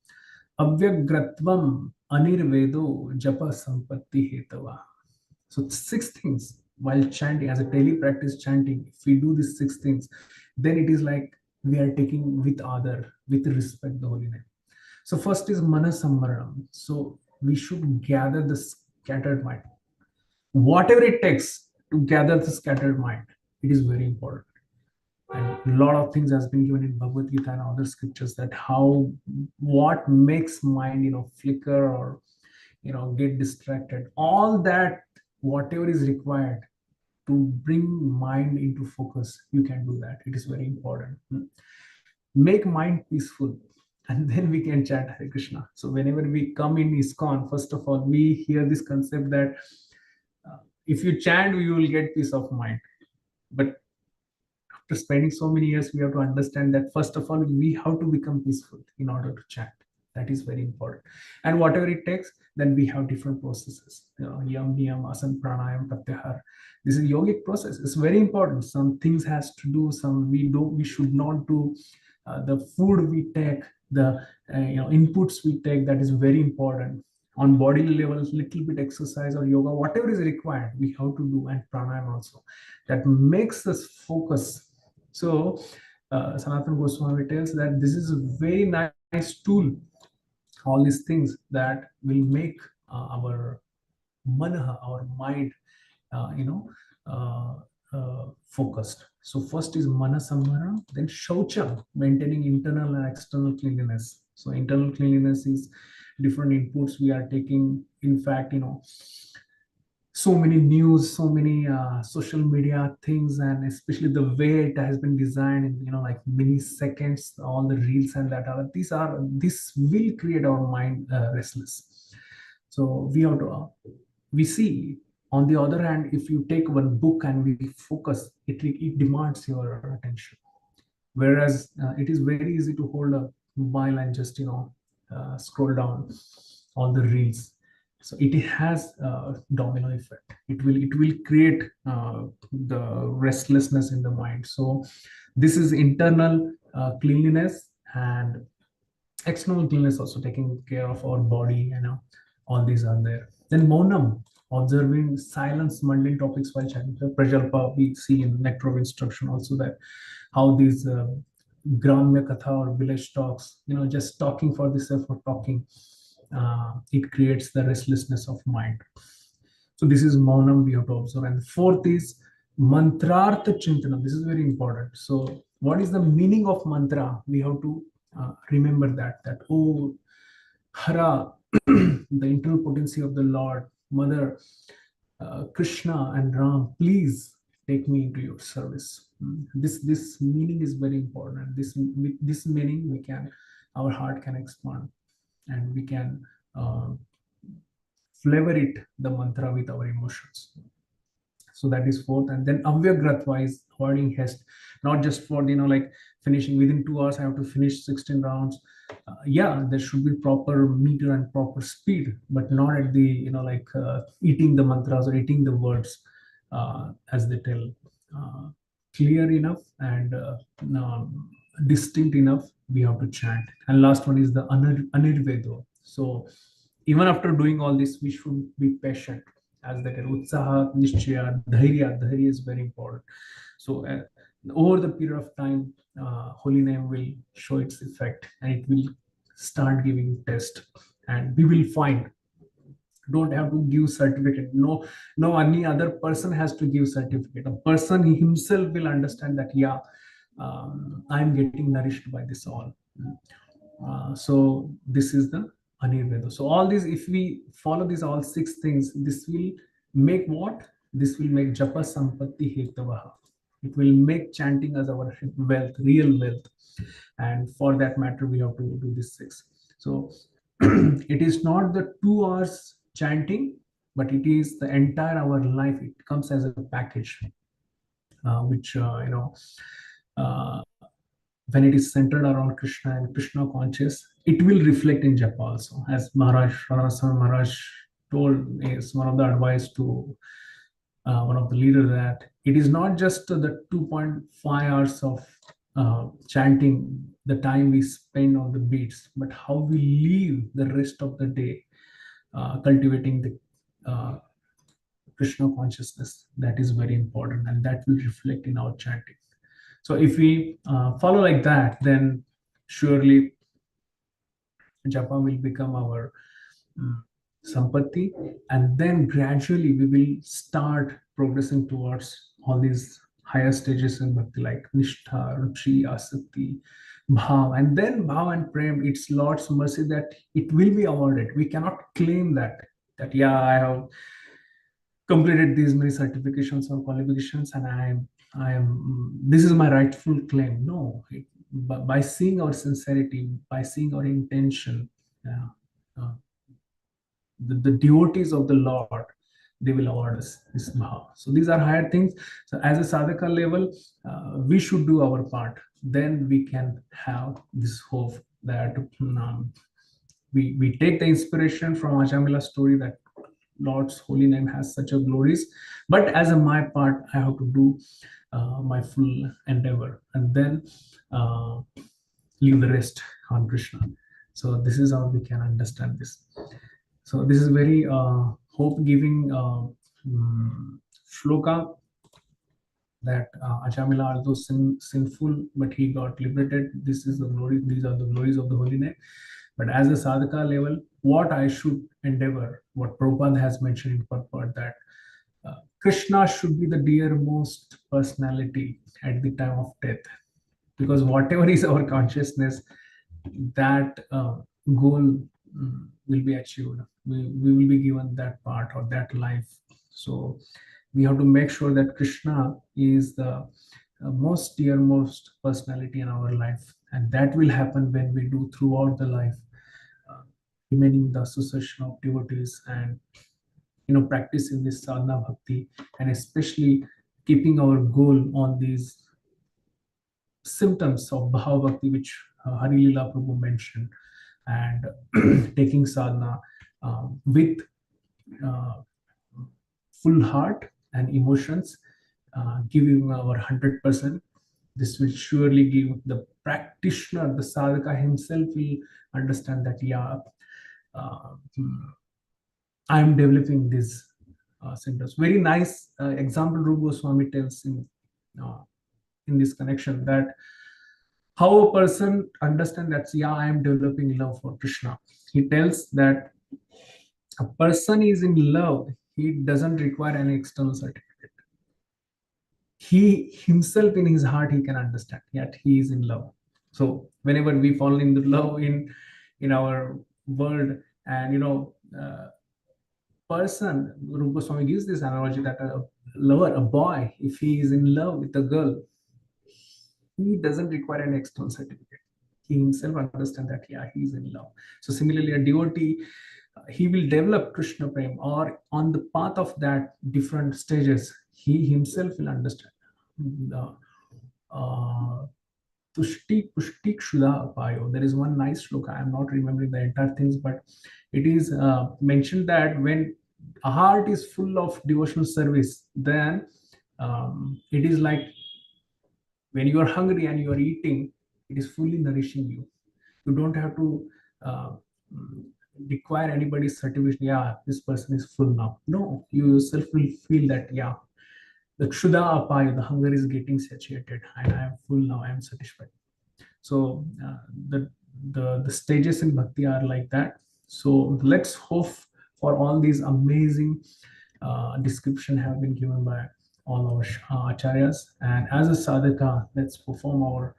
Speaker 2: Avyagratvam Anirvedo Japa Sampatti Hetava. So 6 things while chanting, as a daily practice chanting, if we do these 6 things, then it is like we are taking with other, with respect, the holy name. So first is Manasammaranam. So we should gather the scattered mind. Whatever it takes to gather the scattered mind, it is very important. And a lot of things has been given in Bhagavad Gita and other scriptures, that how, what makes mind, flicker or get distracted. All that, whatever is required to bring mind into focus, you can do that. It is very important. Make mind peaceful, and then we can chant Hare Krishna. So whenever we come in ISKCON, first of all, we hear this concept that if you chant, you will get peace of mind. But after spending so many years, we have to understand that first of all, we have to become peaceful in order to chant. That is very important. And whatever it takes, then we have different processes. Yam, niyam, asan, pranayam, pratyahar. This is yogic process. It's very important. Some things has to do, some we should not do. The food we take, the inputs we take, that is very important. On body level, little bit exercise or yoga, whatever is required, we have to do, and pranayam also. That makes us focus. So Sanatana Goswami tells that this is a very nice tool, all these things that will make our manaha, our mind, uh, focused. So first is manasamvara, then shaucha, maintaining internal and external cleanliness. So internal cleanliness is different inputs we are taking. In fact, so many news, so many social media things, and especially the way it has been designed in like milliseconds, all the reels and that are this will create our mind restless. So we have to we see, on the other hand, if you take one book and we focus, it demands your attention. Whereas it is very easy to hold a mobile and just scroll down all the reels. So it has a domino effect. It will create the restlessness in the mind. So this is internal cleanliness, and external cleanliness also, taking care of our body. All these are there. Then monam, observing silence, mundane topics while chanting. Prajalpa, we see in Nectar of Instruction also that how these Gramya Katha or village talks, just talking for the sake of talking, it creates the restlessness of mind. So this is Maunam we have to observe. And fourth is Mantrartha Chintana. This is very important. So what is the meaning of mantra? We have to remember that, oh, Hara, the internal potency of the Lord, Mother, Krishna and Ram, please take me into your service. This meaning is very important. With this meaning, our heart can expand, and we can flavor it, the mantra, with our emotions. So that is fourth. And then avyagratva is avoiding haste, not just for like finishing within 2 hours I have to finish 16 rounds. Yeah, there should be proper meter and proper speed, but not at the eating the mantras or eating the words, as they tell. Clear enough and distinct enough we have to chant. And last one is the anirvedo. So even after doing all this, we should be patient, as that utsaha, nishchaya, dhairya is very important. So over the period of time, holy name will show its effect, and it will start giving test, and we will find, don't have to give certificate. No any other person has to give certificate. A person himself will understand that, yeah, I'm getting nourished by this all. So this is the Anirveda. So all these, if we follow these all 6 things, this will make what? This will make Japa Sampatti Hetavaha. It will make chanting as our wealth, real wealth. And for that matter, we have to do this 6. So it is not the 2 hours chanting, but it is the entire our life. It comes as a package, which when it is centered around Krishna and Krishna conscious, it will reflect in japa also. As Maharaj Ranaswami Maharaj told, is one of the advice to one of the leaders, that it is not just the 2.5 hours of chanting, the time we spend on the beats, but how we live the rest of the day, cultivating the Krishna consciousness. That is very important, and that will reflect in our chanting. So if we follow like that, then surely japa will become our sampatti, and then gradually we will start progressing towards all these higher stages in bhakti, like nishtha, ruchi, asakti, bhav, and then bhav and prem. It's Lord's mercy that it will be awarded. We cannot claim that yeah, I have completed these many certifications or qualifications, and I am this is my rightful claim. No, by seeing our sincerity, by seeing our intention, uh, the devotees of the Lord, they will award us this bhav. So these are higher things. So as a sadhaka level, we should do our part. Then we can have this hope that we take the inspiration from Ajamila's story, that Lord's holy name has such a glories, but as a my part, I have to do my full endeavor, and then leave the rest on Krishna. So this is how we can understand this. So this is very hope-giving shloka, that Ajamila, although sinful, but he got liberated. This is the glory. These are the glories of the holy name. But as a sadhaka level, what I should endeavor, what Prabhupada has mentioned in purport, that Krishna should be the dearmost personality at the time of death, because whatever is our consciousness, that goal will be achieved. We will be given that part or that life. So we have to make sure that Krishna is the most dearmost personality in our life, and that will happen when we do throughout the life, remaining the association of devotees, and practicing this sadhana bhakti, and especially keeping our goal on these symptoms of bhava bhakti, which Hari Lila Prabhu mentioned, and taking sadhana with full heart and emotions, giving our 100%. This will surely give the practitioner, the sadhaka himself will understand that, yeah, I am developing this centers. Very nice example Rupa Goswami tells in this connection, that how a person understand that, yeah, I am developing love for Krishna. He tells that a person is in love, he doesn't require any external certificate. He himself in his heart, he can understand that he is in love. So whenever we fall into love in our world, and person, Rupa Swami gives this analogy that a lover, a boy, if he is in love with a girl, he doesn't require an external certificate. He himself understands that, yeah, he is in love. So similarly, a devotee, he will develop Krishna Prem, or on the path of that different stages, he himself will understand. Tushti Pushti Kshuda Apayo. There is one nice shloka. I am not remembering the entire things, but it is mentioned that when a heart is full of devotional service, then it is like when you are hungry and you are eating, it is fully nourishing you. You don't have to uh, require anybody's certificate. Yeah, this person is full now. No, you yourself will feel that, yeah, the kshuda apaya, the hunger is getting satiated, and I am full now, I am satisfied. So the stages in bhakti are like that. So let's hope for all these amazing description have been given by all our acharyas, and as a sadhaka, let's perform our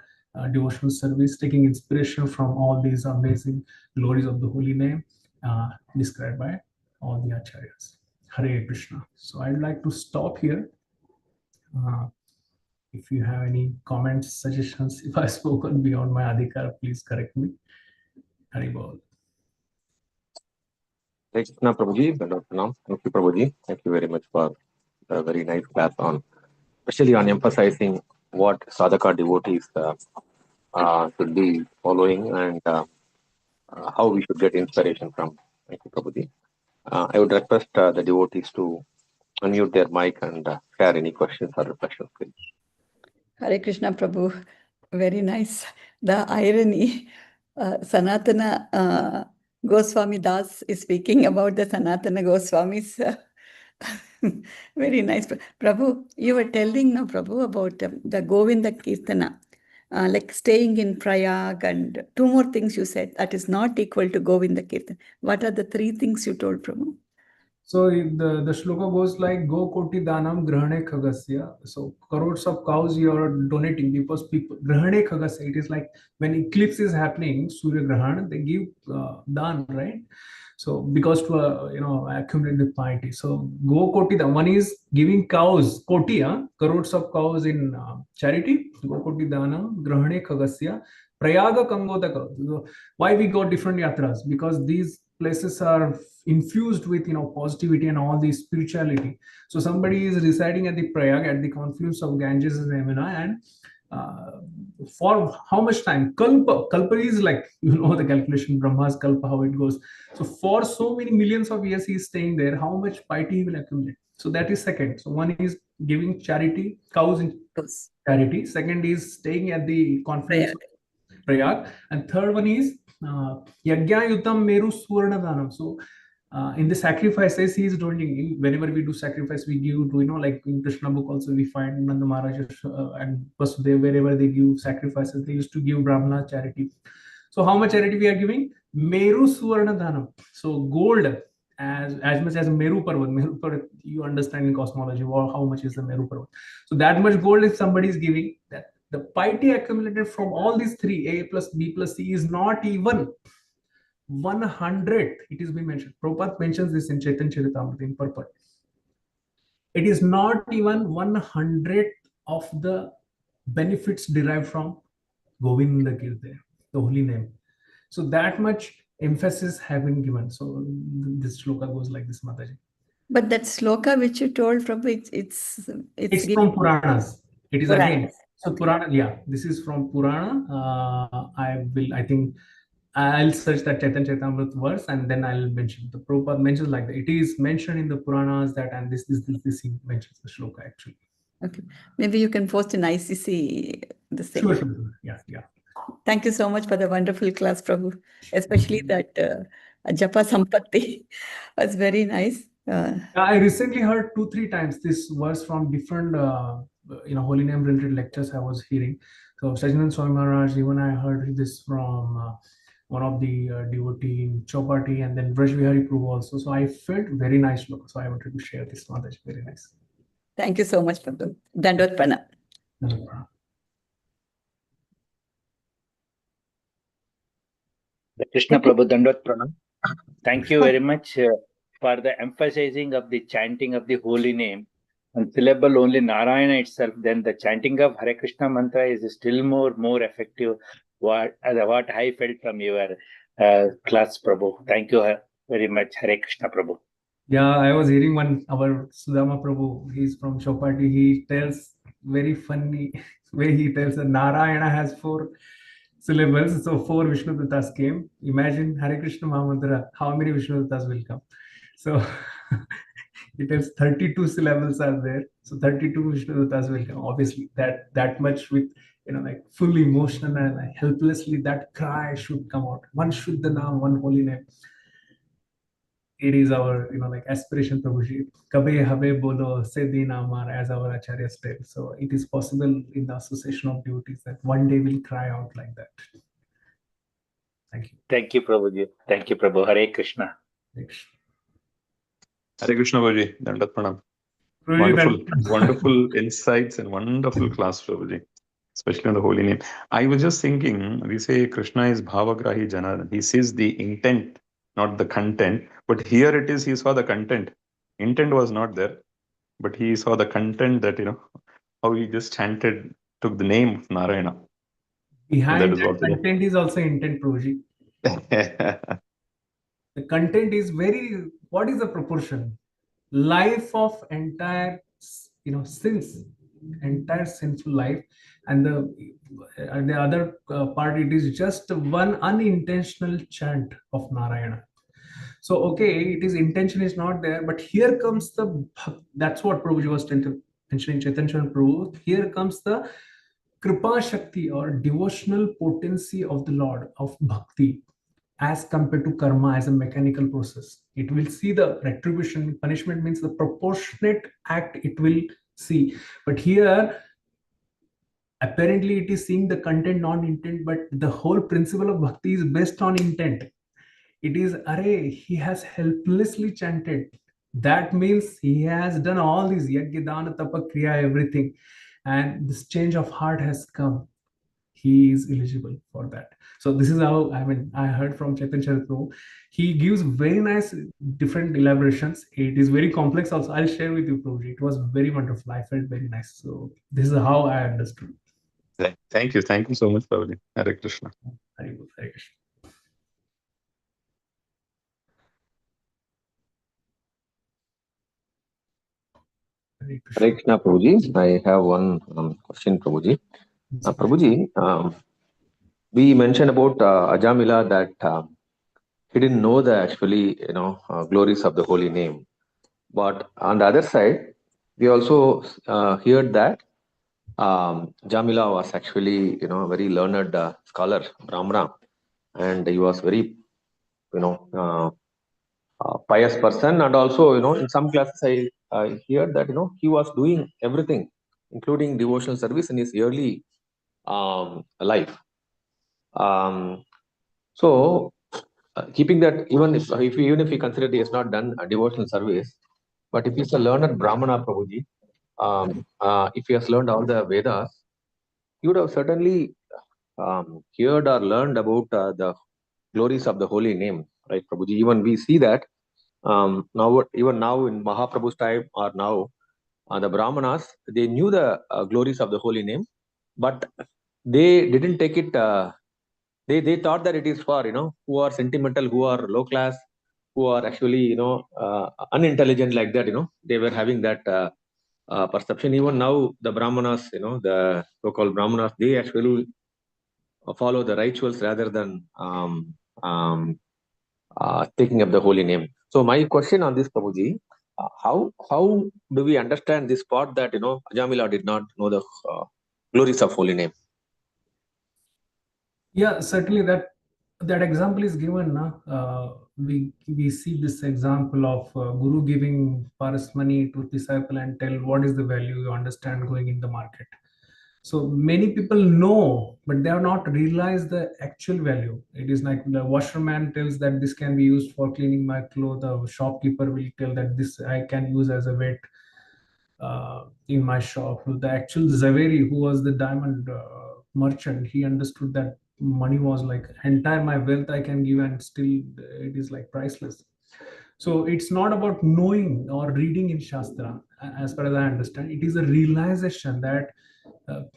Speaker 2: devotional service, taking inspiration from all these amazing glories of the holy name described by all the acharyas. Hare Krishna. So I'd like to stop here. If you have any comments, suggestions, if I've spoken beyond my adhikar, please correct me. Haribol.
Speaker 1: Thank you, Prabhuji. Thank you, Prabhuji. Thank you very much for a very nice class on, especially on emphasizing what sadhaka devotees should be following, and how we should get inspiration from. Thank you, Prabhuji. I would request the devotees to unmute their mic and share any questions or reflections, please.
Speaker 3: Hare Krishna Prabhu, very nice. The irony, Sanatana Goswami Das is speaking about the Sanatana Goswamis. Very nice. Prabhu, you were telling now, Prabhu, about the Govinda Kirtana, like staying in Prayag, and two more things you said that is not equal to Govinda Kirtana. What are the three things you told, Prabhu?
Speaker 2: So the shloka goes like, Go Koti Danam Grahane Khagasya. So crores of cows you are donating, because people, Grahane Khagasya, it is like when eclipse is happening, Surya Grahan, they give dan, right? So because to accumulate the piety. So Go Koti Danam, one is giving cows, Koti, crores of cows in charity. Go Koti Danam Grahane Khagasya. Prayaga Kangotaka. Why we go different yatras? Because these places are infused with positivity and all the spirituality. So somebody is residing at the Prayag, at the confluence of Ganges and Yamuna, and for how much time? Kalpa is like, the calculation, Brahma's Kalpa, how it goes. So for so many millions of years he is staying there, how much piety he will accumulate? So that is second. So one is giving charity, cows in charity. Second is staying at the confluence of Prayag. And third one is Yagya Yutam Meru Swarna Danam. So in the sacrifices, he is doing, whenever we do sacrifice, we give to, like in Krishna book also we find Nanda Maharaj and Vasudev, wherever they give sacrifices, they used to give Brahmana charity. So how much charity we are giving? Meru Swarna Danam. So gold, as much as Meru Parvat. Meru Parvat, you understand in cosmology, how much is the Meru Parvat. So that much gold if somebody is giving, that the piety accumulated from all these three, A plus B plus C, is not even 100th. It is being mentioned. Prabhupada mentions this in Chaitanya Charitamrita in purport. It is not even 100th of the benefits derived from Govinda Kirtana, the holy name. So that much emphasis have been given. So this shloka goes like this, Mataji.
Speaker 3: But that sloka which you told, Prabhu, it's
Speaker 2: from Puranas. It is
Speaker 3: Puranas.
Speaker 2: Again. So okay. Purana, yeah, this is from Purana. I think I'll search that Chaitanya Charitamrita verse and then I'll mention. The Prabhupada mentions like that. It is mentioned in the Puranas that, and this he mentions the shloka actually. Okay.
Speaker 3: Maybe you can post in ICC the thing.
Speaker 2: Sure. Yeah.
Speaker 3: Thank you so much for the wonderful class, Prabhu. Especially that Japa Sampatti was very nice.
Speaker 2: I recently heard 2-3 times this verse from different holy name related lectures I was hearing. So Sajanand Swami Maharaj, even I heard this from one of the devotee in Chopati, and then Vraj Vihari Prabhu also. So I felt very nice look. So I wanted to share this knowledge. Very nice.
Speaker 3: Thank you so much, Prabhu. Dandot Pranam.
Speaker 4: Krishna Prabhu, Dandot Pranam. Thank you very much for the emphasizing of the chanting of the holy name. On syllable only Narayana itself, then the chanting of Hare Krishna mantra is still more effective. What I felt from your class, Prabhu. Thank you very much, Hare Krishna Prabhu.
Speaker 2: Yeah, I was hearing our Sudama Prabhu, he's from Chopati, he tells very funny way he tells that Narayana has 4 syllables, so 4 Vishnu Duttas came. Imagine Hare Krishna Mahamantra, how many Vishnu Duttas will come? So he tells 32 syllables are there, so 32 Vishnu Duttas will come. Obviously, that much with like full emotion and helplessly that cry should come out. One Shuddha Naam, one holy name. It is our aspiration, Prabhuji. Kabe habe bolo se din amar, as our Acharya said. So it is possible in the association of devotees that one day we'll cry out like that. Thank you.
Speaker 4: Thank you, Prabhuji. Thank you, Prabhu. Hare Krishna.
Speaker 5: Hare Krishna, Prabhuji. Dandat Pranam. Wonderful, wonderful insights and wonderful class, Prabhuji. Especially on the holy name. I was just thinking, we say Krishna is Bhavagrahi Jana. He sees the intent, not the content. But here it is, he saw the content. Intent was not there, but he saw the content that, how he just chanted, took the name of Narayana.
Speaker 2: Behind that content is also intent, Prabhuji. The content is what is the proportion? Life of entire, sins, entire sinful life, and the other part, it is just one unintentional chant of Narayana. So, okay, it is intention is not there, but here comes that's what Prabhuji was mentioning, Chaitanya Prabhu. Here comes the Kripa Shakti or devotional potency of the Lord, of Bhakti, as compared to karma as a mechanical process. It will see the retribution. Punishment means the proportionate act it will see. But here, apparently it is seeing the content, not intent, but the whole principle of bhakti is based on intent. It is, he has helplessly chanted. That means he has done all these yajna, dana, tapa, kriya, everything. And this change of heart has come. He is eligible for that. So this is how, I heard from Chaitanya Prabhu. He gives very nice different elaborations. It is very complex also. I'll share with you, Prabhuji. It was very wonderful. I felt very nice. So this is how I understood.
Speaker 5: Thank you. Thank you so much, Prabhuji. Hare Krishna.
Speaker 2: Hare Krishna.
Speaker 1: Hare Krishna, Prabhuji. I have one question, Prabhuji. Prabhuji, we mentioned about Ajamila that he didn't know the actually, glories of the holy name. But on the other side, we also heard that Jamila was actually, a very learned scholar, Brahmana, and he was very, pious person. And also, in some classes, I hear that, he was doing everything, including devotional service in his early life. So, keeping that, even if we consider he has not done a devotional service, but if he's a learned Brahmana, Prabhuji, if he has learned all the Vedas, he would have certainly heard or learned about the glories of the holy name, right, Prabhuji? Even we see that now in Mahaprabhu's time or now, the Brahmanas, they knew the glories of the holy name, but they didn't take it. They thought that it is for who are sentimental, who are low class, who are actually unintelligent, like that. They were having that perception. Even now, the Brahmanas, the so-called Brahmanas, they actually follow the rituals rather than taking up the holy name. So my question on this, Prabhuji, how do we understand this part that Ajamila did not know the glories of holy name?
Speaker 2: Yeah, certainly that that example is given. We see this example of Guru giving Paras money to disciple and tell what is the value you understand going in the market. So many people know, but they have not realized the actual value. It is like the washerman tells that this can be used for cleaning my clothes. The shopkeeper will tell that this I can use as a weight in my shop. The actual Zaveri, who was the diamond merchant, he understood that money was like entire my wealth I can give, and still it is like priceless. So it's not about knowing or reading in Shastra, as far as I understand. It is a realization that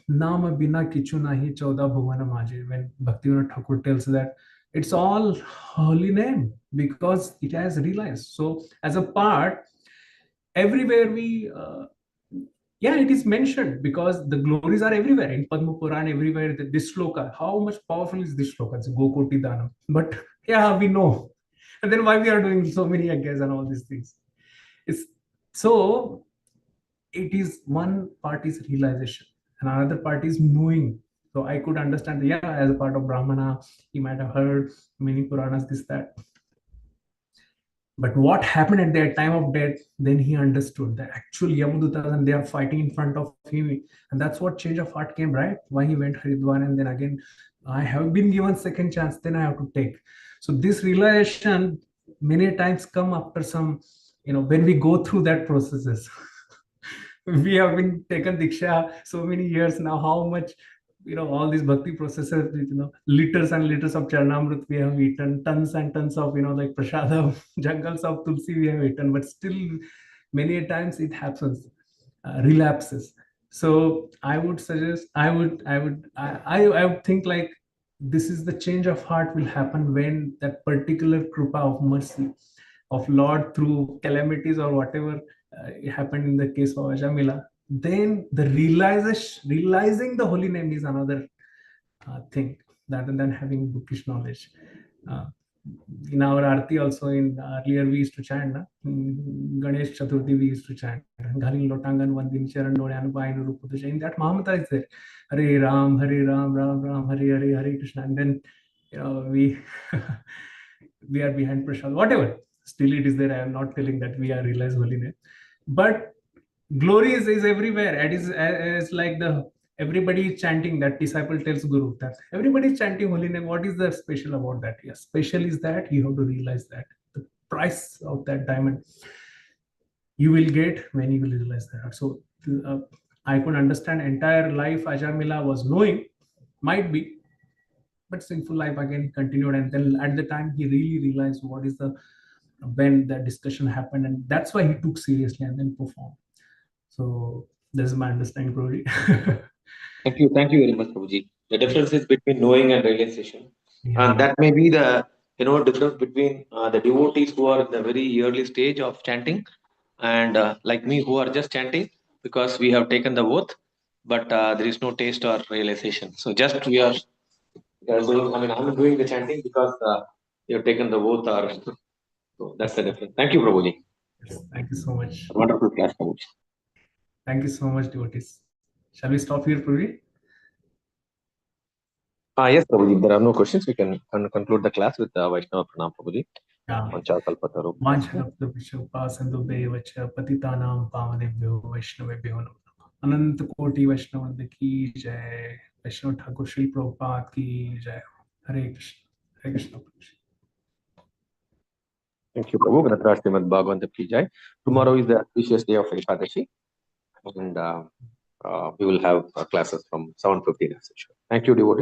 Speaker 2: Nama bina kichu nahi chauda bhuvana maje. When Bhaktivinoda Thakur tells that it's all holy name because it has realized. So as a part, everywhere we yeah, it is mentioned because the glories are everywhere in Padma Puran, everywhere. This shloka, how much powerful is this shloka? It's Gokoti Danam. But yeah, we know. And then why we are doing so many yajnas and all these things? It's so it is one part is realization and another part is knowing. So I could understand, yeah, as a part of Brahmana, he might have heard many Puranas, this, that. But what happened at their time of death, then he understood that actual Yamudutas and they are fighting in front of him. And that's what change of heart came, right? Why he went Haridwan and then again, I have been given second chance, then I have to take. So this realization many times come after some, when we go through that processes. We have been taken Diksha so many years now, how much all these bhakti processes, liters and liters of Charnamrut we have eaten, tons and tons of, like prasadam, jungles of Tulsi we have eaten, but still many times it happens, relapses. So I would suggest, I would think like this is the change of heart will happen when that particular krupa of mercy of Lord through calamities or whatever happened in the case of Ajamila, then the realizing the holy name is another thing rather than having bookish knowledge. In our Arti also, in earlier we used to chant, Ganesh Chaturthi we used to chant, Ghalin Lotangan Vandin Charan Doyan Vainu Ruputusha. In that Mahamata is there, Hare Ram, Ram Ram, Hare Hare, Hare Krishna, and then we we are behind Prasad, whatever. Still it is there. I am not telling that we are realized holy name, but glory is everywhere. It is like the everybody is chanting that disciple tells Guru that everybody is chanting holy name. What is the special about that? Yes, special is that you have to realize that the price of that diamond you will get when you will realize that. So I could understand entire life Ajamila was knowing, might be, but sinful life again continued, and then at the time he really realized what is the when that discussion happened, and that's why he took seriously and then performed. So this is my understanding, Prabhuji.
Speaker 1: Thank you very much, Prabhuji. The difference is between knowing and realization.
Speaker 2: Yeah.
Speaker 1: That may be the difference between the devotees who are in the very early stage of chanting and like me who are just chanting because we have taken the oath, but there is no taste or realization. So just we are doing. I mean, I'm doing the chanting because you have taken the oath, or so that's the difference. Thank you, Prabhuji.
Speaker 2: Yes, thank you so much.
Speaker 1: Wonderful class, Prabhuji.
Speaker 2: Thank you so much, devotees. Shall we stop here, Prabhuji?
Speaker 1: Yes, Prabhuji. If there are no questions, we can conclude the class with Vaishnava Pranam, Prabhuji.
Speaker 2: Yeah.
Speaker 1: Vanchakalpataru.
Speaker 2: वाञ्छलब्धविषपासन्दुभेव च पतितानां पावनेभ्यो वैष्णवेभ्यो नमः। अनंत कोटि वैष्णव वंदे की जय। वैष्णव ठाकुर श्री प्रभुपाद की जय। हरे कृष्ण, हरे Krishna.
Speaker 1: Thank you, Prabhu. Grantaraj Srimad Bhagavatam ki jai. Tomorrow is the auspicious day of Ekadashi, and we will have classes from 7:15 as usual. Thank you, devotees.